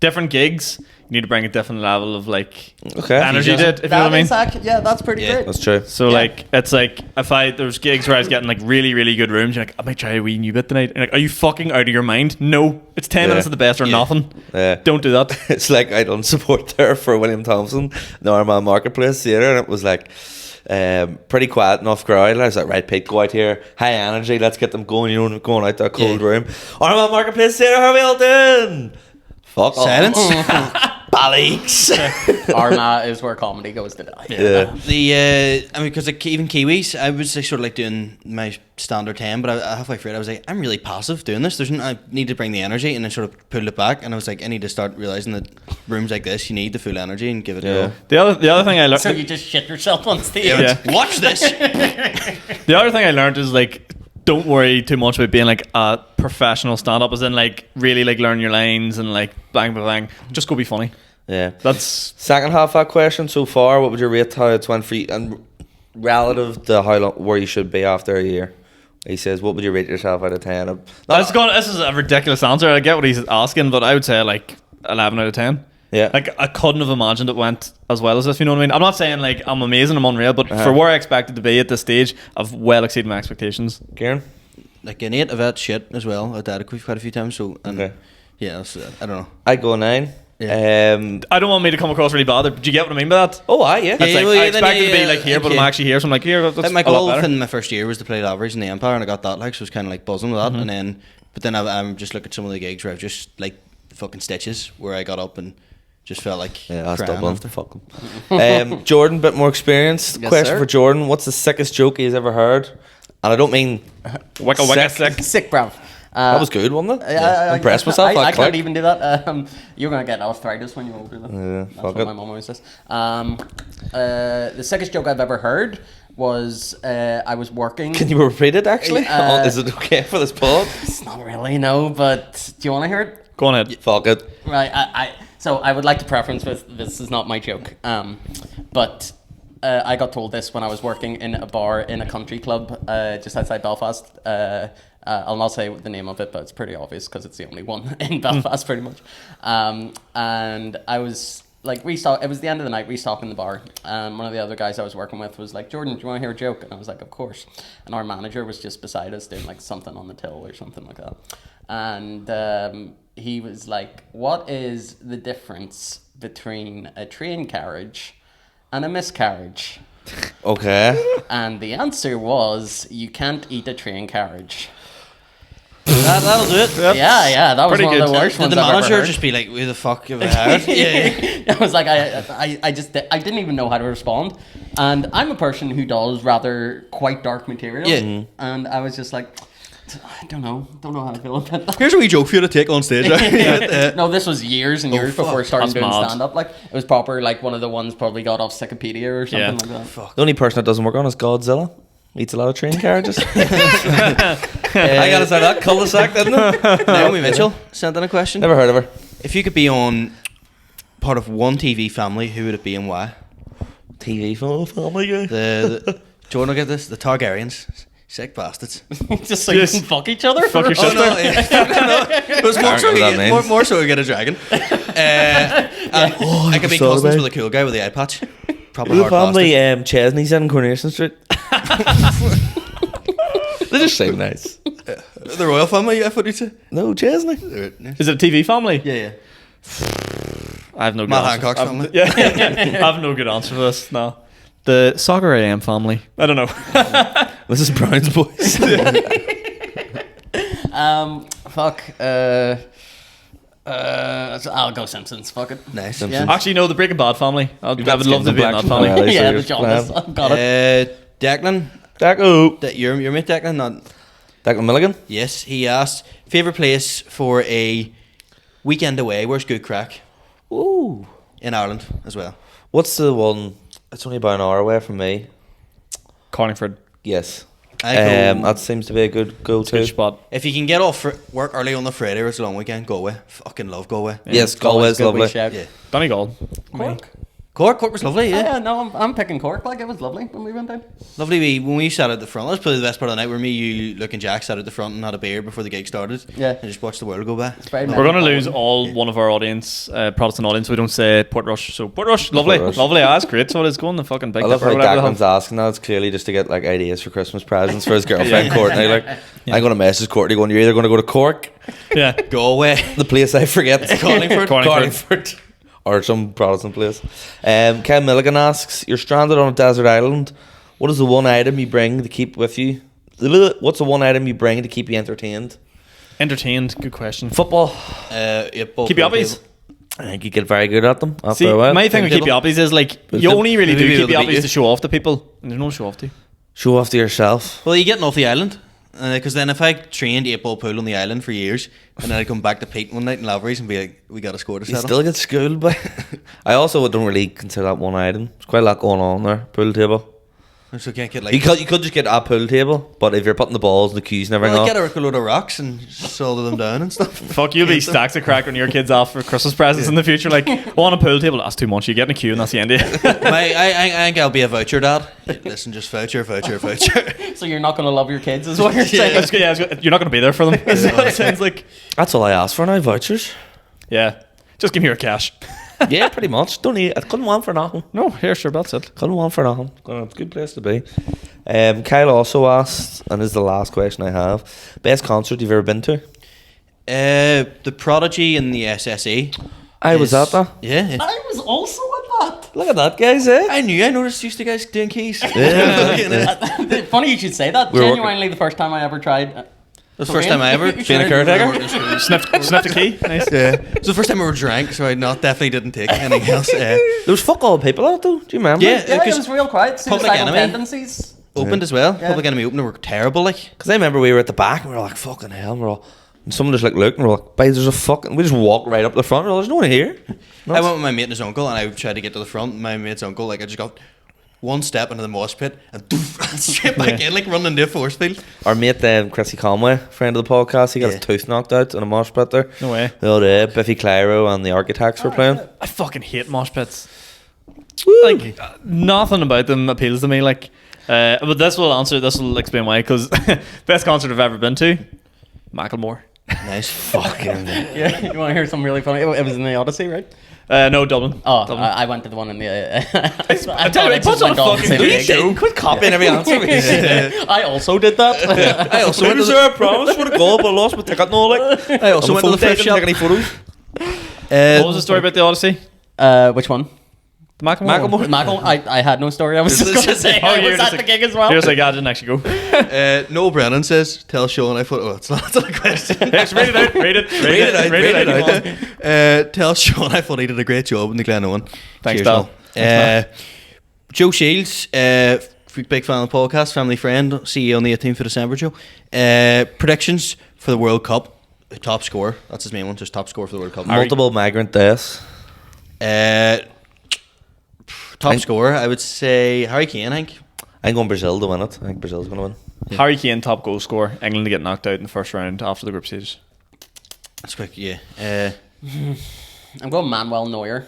different gigs. You need to bring a different level of like Okay. energy to it, if you know what I mean. That's pretty Yeah, great. That's true. So like it's like if there's gigs where I was getting like really really good rooms, you're like, I might try a wee new bit tonight. And like, are you fucking out of your mind? No, it's 10 minutes at the best or Yeah. nothing. Yeah. Don't do that. It's like I done support there for William Thompson, the Armagh Marketplace Theatre, and it was like pretty quiet enough crowd. I was like, right, Pete, go out here, high energy, let's get them going. You know, going out that cold room. Armagh Marketplace Theatre, how are we all doing? Fuck Silence. Ballocks. Armagh is where comedy goes to die. Yeah. I mean, because like, even Kiwis, I was like, sort of like doing my standard 10, but I halfway through it, I was like, I'm really passive doing this. I need to bring the energy, and then sort of pulled it back, and I was like, I need to start realizing that rooms like this, you need the full energy and give it a go. The other thing I learned. So you just shit yourself on stage. Yeah. Watch this. The other thing I learned is like, don't worry too much about being like a professional stand-up, as in like really like learn your lines and like bang bang bang. Just go be funny. Yeah. That's Second half of that question so far, what would you rate how it's went for you, and relative to how long, where you should be after a year? He says, what would you rate yourself out of 10? this is a ridiculous answer. I get what he's asking, but I would say like 11 out of 10. Yeah. Like, I couldn't have imagined it went as well as this, you know what I mean? I'm not saying like I'm amazing, I'm unreal, but for where I expected to be at this stage, I've well exceeded my expectations. Kieran? Like an 8 of that shit as well. I've had it quite a few times. So Okay. Yeah, I don't know. I'd go a 9. Yeah. I don't want me to come across really bothered. Do you get what I mean by that? Oh, yeah. It's like, well, I yeah, then expected to be yeah, like here, but I'm yeah. actually here, so I'm like, here, that's Like my a lot goal better. in my first year was to play Laveries in the Empire, and I got that. Like, so I was kind of like buzzing with that. And then I'm just looking at some of the gigs where I've just like fucking stitches, where I got up and just felt like Yeah, that's crying Dublin. after. Fuck him. Jordan, bit more experience. Yes, Question sir. for Jordan: what's the sickest joke he's ever heard? And I don't mean Wicka wicka sick. Sick, bruv. that was good, wasn't it? I Impressed myself. I that can't click. even do that. You're gonna get arthritis when you're older. Though. That's fuck what it. my mum always says. The sickest joke I've ever heard was I was working. Can you repeat it? Actually, is it okay for this pod? It's not really, no. But do you want to hear it? Go on ahead. Fuck it. Right. So I would like to preference with this is not my joke. But I got told this when I was working in a bar in a country club just outside Belfast. I'll not say the name of it, but it's pretty obvious because it's the only one in Belfast, pretty much. And I was like it was the end of the night, restocking the bar. And one of the other guys I was working with was like, Jordan, do you want to hear a joke? And I was like, of course. And our manager was just beside us doing like something on the till or something like that. And he was like, what is the difference between a train carriage and a miscarriage? Okay. And the answer was, you can't eat a train carriage. That'll do it. Yep. Yeah, that was Pretty one of good. the worst Did ones the I've ever manager heard. just be like, "Who the fuck have I hired?" Yeah. I was like, I didn't even know how to respond, and I'm a person who does rather quite dark material. Yeah. And I was just like, I don't know how to feel about that. Here's a wee joke for you to take on stage. Right? No, this was years and years before starting That's doing mad. stand up. Like, it was proper. Like, one of the ones probably got off Wikipedia or something Yeah. like that. The only person that doesn't work on is Godzilla. Eats a lot of train carriages. I gotta say that cul-de-sac, didn't it? Naomi Mitchell sent in a question. Never heard of her. If you could be on part of one TV family, who would it be and why? TV family guy. The Jordan will get this. The Targaryens. Sick bastards. Just so you Yes. can fuck each other. Fuck your sister. no, it was more I so, don't know what that we means. get, more so we get a dragon. I could be saw cousins that. with a cool guy with the eye patch. Proper Who hard family bastard. Chesney's in Coronation Street? They just seem nice. The royal family, I thought you'd say. No, Chesney. Is it a TV family? Yeah. I have no good Matt answer. Hancock's I've- family. Yeah, I have no good answer for this. No. The Soccer AM family. I don't know. This is Brown's boys. Fuck. I'll go Simpsons. Fuck it. Nice. Yeah. Actually, no, the Breaking Bad family. I would love to be in that Black family. family. Yeah, so the you're jaundice. playing. I've got it. Declan. Daco. Your mate Declan. Not. Declan Milligan. Yes, he asked favorite place for a weekend away. Where's good crack Ooh. in Ireland as well? What's the one? It's only about an hour away from me. Carlingford. Yes. I go, That seems to be a good go-to. Good spot. if you can get off work early on the Friday or it's a long weekend, Galway. Fucking love Galway. Yes, Always Galway's a good wee lovely. shout. Yeah. Donegal. Cork was lovely. Yeah. Yeah, no, I'm picking Cork. Like, it was lovely when we went down. Lovely. When we sat at the front, that was probably the best part of the night. Where me, you, Luke, and Jack sat at the front and had a beer before the gig started. Yeah. And just watched the world go by. Very We're going to nice. lose all one of our audience, Protestant audience. We don't say Portrush. So Portrush, lovely. Portrush. Lovely. That's great. So it is going the fucking big I love Dipper how or whatever the Declan's hell. asking that. It's clearly just to get like ideas for Christmas presents for his girlfriend Courtney. Like, I'm gonna message Courtney going, "You're either gonna go to Cork, Yeah. Galway. the place I forget, Carlingford. Carlingford, or some Protestant place." Ken Milligan asks, "You're stranded on a desert island. What is the one item you bring to keep with you? What's the one item you bring to keep you entertained?" Entertained. Good question. Football. Yeah, ball Keep you pool uppies. table. I think you get very good at them after See, a while. my thing with keep you table. uppies is like you table. only really do Maybe keep you they'll beat uppies you. to show off to people, and there's no show off to. Show off to yourself. Well, you're getting off the island. Because then if I trained 8-ball pool on the island for years, and then I'd come back to Pete one night in Laveries and be like, we got a score to You settle. still get schooled, but I also don't really consider that one item. There's quite a lot going on there. Pool table. So you can't get like. You could just get a pool table, but if you're putting the balls, the cues and everything Well, off. get a load of rocks and solder them down and stuff. Fuck, you'll be stacks of crack when your kids off for Christmas presents in the future. Like, on a pool table, that's too much. You get in a queue and that's the end of it. I think I'll be a voucher dad. Listen, just voucher. So you're not going to love your kids, is what you're saying? You're not going to be there for them. Is what it sounds like. That's all I asked for now, vouchers. Yeah. Just give me your cash. Yeah, pretty much. Don't need. I couldn't want for nothing. No, here, sure, that's it. Couldn't want for nothing. It's a good place to be. Kyle also asked, and this is the last question I have: best concert you've ever been to? The Prodigy and the SSE. I was at that. Yeah. I was also at that. Look at that, guys. Eh? I noticed used to guys doing keys. Yeah. Funny you should say that. We're Genuinely, the first time I ever tried. The first time I ever Being a caretaker? Sniff the key. Nice. Yeah. It was the first time I ever drank, so I definitely didn't take anything else. There was fuck all people out though. Do you remember? Yeah. Yeah, it Because was real quiet. Public Suicidal Enemy. tendencies. opened as well. Yeah. Public Enemy opened were terrible. Like, Because I remember we were at the back and we were like, fucking hell. And we're all, and someone just like looked and we're like, "Boys, there's a fucking." We just walked right up the front. We're like, there's no one here. I went with my mate and his uncle, and I tried to get to the front. My mate's uncle, like, I just got one step into the mosh pit and straight back in, like running into a force field. Our mate, Chrissy Conway, friend of the podcast, he got his tooth knocked out in a mosh pit there. No way. The other day, Biffy Clyro and the Architects were playing. I fucking hate mosh pits. Like, nothing about them appeals to me. Like, but this will explain why. Because best concert I've ever been to, Macklemore. Nice. Fucking. Yeah, you want to hear something really funny? It was in the Odyssey, right? No, Dublin. Oh, Dublin. I went to the one in the. I tell you, he puts on a fucking Show. Quit copying every answer. I also did that. I also went to I promise for the goal, but I lost my ticket. No, like. I also went to the thrift shop. Take any photos. What was the story about the Odyssey? Which one? The Macklemore. Macklemore. I had no story. I was just going to say Oh, I you're was just at the like- gig as well. Here's like, I didn't actually go. Noel Brennan says, "Tell Sean I thought." Oh, it's not a question. Yes, read it out. Read it out. Tell Sean I thought he did a great job in the Glen Owen. Thanks, Cheers, pal. Noel. Joe Shields, big fan of the podcast, family friend, see you on the 18th of December, Joe. Predictions for the World Cup. Top scorer. That's his main one. Just top scorer for the World Cup. Multiple migrant deaths. Top scorer, I would say Harry Kane, I think. I'm going Brazil to win it. I think Brazil's going to win. Harry Kane, top goal scorer. England to get knocked out in the first round after the group stage. That's quick, yeah. I'm going Manuel Neuer.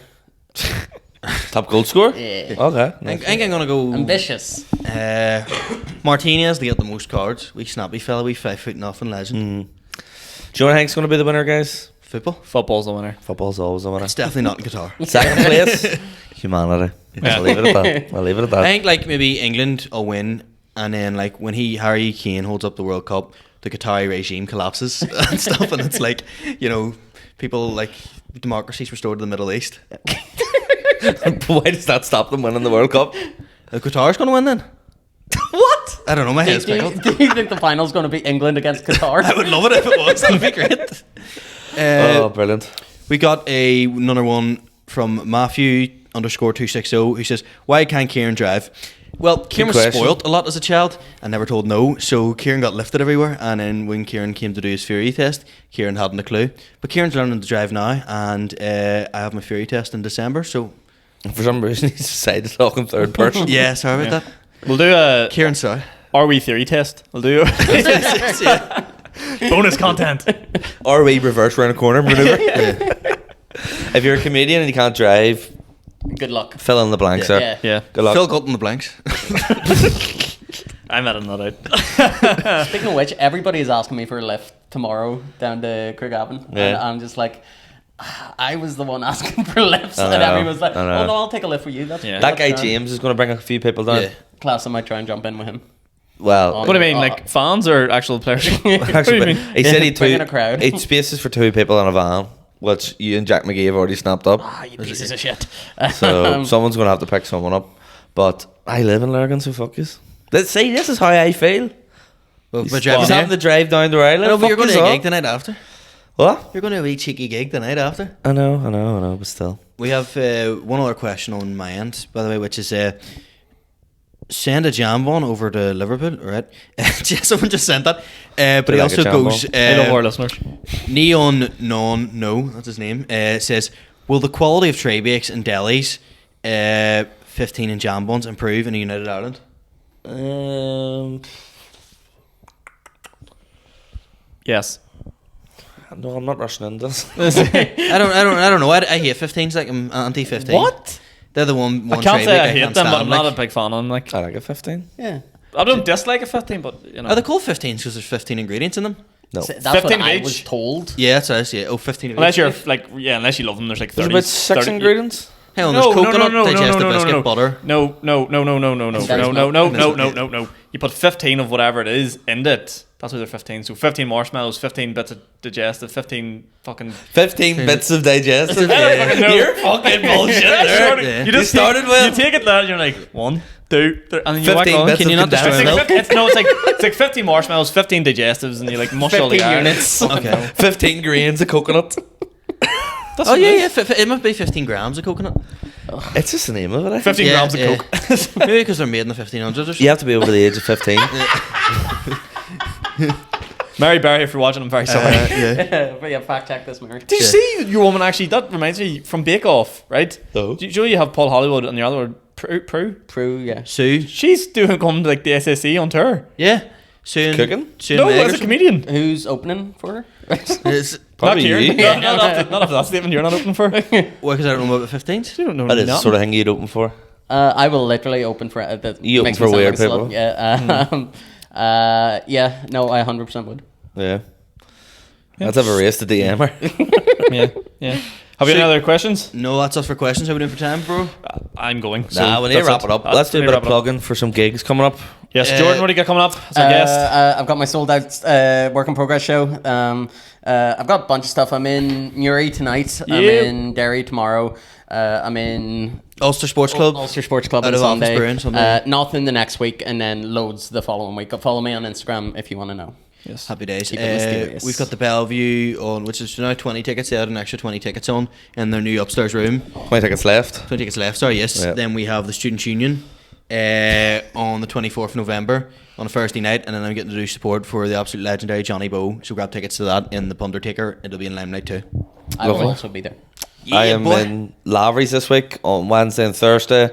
Top goal scorer? Yeah. Okay. I think I'm going to go... Ambitious. Martinez to get the most cards. We snappy fella, we 5'0" legend. Do you know what I think's going to be the winner, guys? Football? Football's the winner. Football's always the winner. It's definitely not in Qatar. Second place, humanity. I'll leave it at that. I'll leave it at I that. think like maybe England will win, and then like when Harry Kane holds up the World Cup, the Qatari regime collapses and stuff, and it's like, you know, people like democracy's restored to the Middle East. Why does that stop them winning the World Cup? Qatar's going to win then. What? I don't know. My head's Do pickled. you think the final's going to be England against Qatar? I would love it if it was. That'd be great. Oh, brilliant. We got another one from Matthew_260 who says, "Why can't Ciaran drive?" Well, Ciaran was question. spoilt a lot as a child and never told no, so Ciaran got lifted everywhere, and then when Ciaran came to do his theory test, Ciaran hadn't a clue. But Ciaran's learning to drive now, and I have my theory test in December, so For some reason, he's decided to talk in third person. yeah, sorry about that. We'll do a Ciaran, sorry. Are we theory test? We'll do bonus content. Or we reverse round a corner maneuver. If you're a comedian and you can't drive, Good luck. fill in the blanks there. Yeah. Yeah, Good luck. Phil got in the blanks. I'm at a nut out. Speaking of which, everybody is asking me for a lift tomorrow down to Craigavon. And Yeah. I'm just like, I was the one asking for lifts. I And know, everyone's like, I know. oh no, I'll take a lift for you. That's Yeah. That guy that's grand. James is going to bring a few people down. Yeah. Class, I might try and jump in with him. Well, What do you mean, like fans or actual players? What do you actually, mean? he said he Bringing took a crowd. 8 spaces for 2 people in a van, which you and Jack McGee have already snapped up. Ah, you pieces of shit. So someone's going to have to pick someone up. But I live in Lurgan, so fuck yous. See, this is how I feel. Well, He's having to drive down to where I live. No, but you're Fuck going to yous a all. gig the night after. What? You're going to a wee cheeky gig the night after. I know, but still. We have one other question on my end, by the way, which is send a jambon over to Liverpool, right? Someone just sent that. But he like a also jambon. goes, I love our listeners. Neon Non, no, that's his name, says, will the quality of tray bakes and delis, 15 and jambons, improve in a United Ireland? Yes. No, I'm not rushing into this. I don't know. I hate 15s. Like I'm anti-15. What? They're the one. I can't say I hate can't them, but stand, I'm not a big fan of them. Like, I like a 15. Yeah. I don't dislike a 15, but you know. Are they called 15s because there's 15 ingredients in them? No. That's what 15 of I each. was told. Yeah, that's us. Yeah. Oh, 15 of Unless each. you're like, unless you love them, there's like 30. There's about 6 ingredients. Hang on, there's coconut, digestive biscuit, butter. No. You put 15 of whatever it is in it. That's why they're 15. So 15 marshmallows, 15 bits of digestive, 15 fucking... 15 bits of digestive. Yeah. You're fucking bullshit there. Yeah. You just started well. You take it there and you're like, 1, 2, 3, and then you 15 whack on. bits Can you of not destroy condensed milk? It's like 15 marshmallows, 15 digestives, and you like mush all 15 together. units. Okay. 15 grains of coconut. That's Oh what yeah, it is. yeah. It must be 15 grams of coconut. It's just the name of it. I think. 15 Yeah, grams of yeah. coke. Maybe because they're made in the 1500s or something. You have to be over the age of 15. Mary Barry, if you're watching, I'm very sorry. Yeah. But yeah, fact check this, Mary. Did you see your woman actually? That reminds me from Bake Off, right? No. Do you know you have Paul Hollywood and the other one, Prue? Prue, yeah. Sue. She's doing come to like the SSE on tour. Yeah. Sue. Cooking? Sue No, and Meg as or a comedian. Who's opening for her? It's, Probably not you. Kieran. Not after that statement. You're not open for. You well, because I don't know about the 15s. don't know. That is the nothing. sort of thing you'd open for. I will literally open for it. That You open makes for me sound weird like a slut. people? Yeah. Yeah. No, I 100% would. Yeah. Let's have a race to DM her. Yeah. Have you any other questions? No, that's us for questions. How we doing for time, bro? I'm going. Nah, we need to wrap it up. Let's do a bit of plugging for some gigs coming up. Yes, Jordan, what do you got coming up as our guest? I've got my sold out work in progress show. I've got a bunch of stuff. I'm in Newry tonight. I'm Yep. in Derry tomorrow. I'm in Ulster Sports Club. Ulster Sports Club Out on of Office Sunday. Brew on Sunday. Nothing the next week, and then loads the following week. Follow me on Instagram if you want to know. Yes. Happy days. Keep it mysterious. We've got the Bellevue on, which is now 20 tickets. They had an extra 20 tickets on in their new upstairs room. 20 tickets left. 20 tickets left, sorry, yes. Yeah. Then we have the Students' Union on the 24th of November on a Thursday night, and then I'm getting to do support for the absolute legendary Johnny Bow. So grab tickets to that in the Pundertaker. It'll be in Limelight too. I will Lovely. also be there. I am boy. in Lavery's this week on Wednesday and Thursday.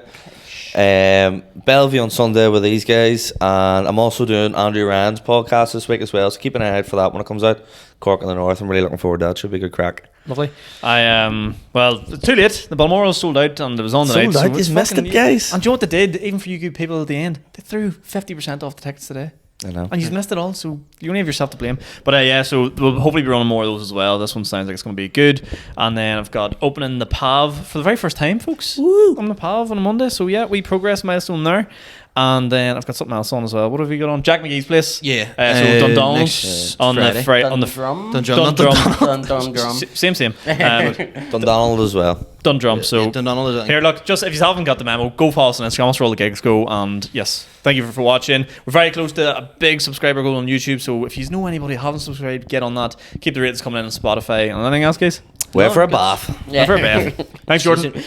Bellevue on Sunday with these guys, and I'm also doing Andrew Rand's podcast this week as well, so keep an eye out for that when it comes out. Cork in the North, I'm really looking forward to that. Should be a good crack. Lovely. Well, it's too late. The Balmoral sold out and it was on the Sold night. out? it's You missed fucking- it, guys. And do you know what they did? Even for you good people at the end, they threw 50% off the tickets today. I know. And you've missed it all, so you only have yourself to blame. But yeah, so we'll hopefully be running more of those as well. This one sounds like it's going to be good. And then I've got opening the PAV for the very first time, folks. Woo! On the PAV on a Monday. So yeah, we progress milestone there. And then I've got something else on as well. What have you got on? Jack McGee's place. Yeah. So Dundonald's next on Friday. the Friday. On the Drum. Dundrum. Drum. Same. Dundonald as well. Dundrum. So Dundonald is here, look, just if you haven't got the memo, go follow us on Instagram. That's where all the gigs go. And yes, thank you for watching. We're very close to a big subscriber goal on YouTube. So if you know anybody who haven't subscribed, get on that. Keep the ratings coming in on Spotify. And anything else, guys? Wait for a bath. Yeah. For a bit. Thanks, Jordan.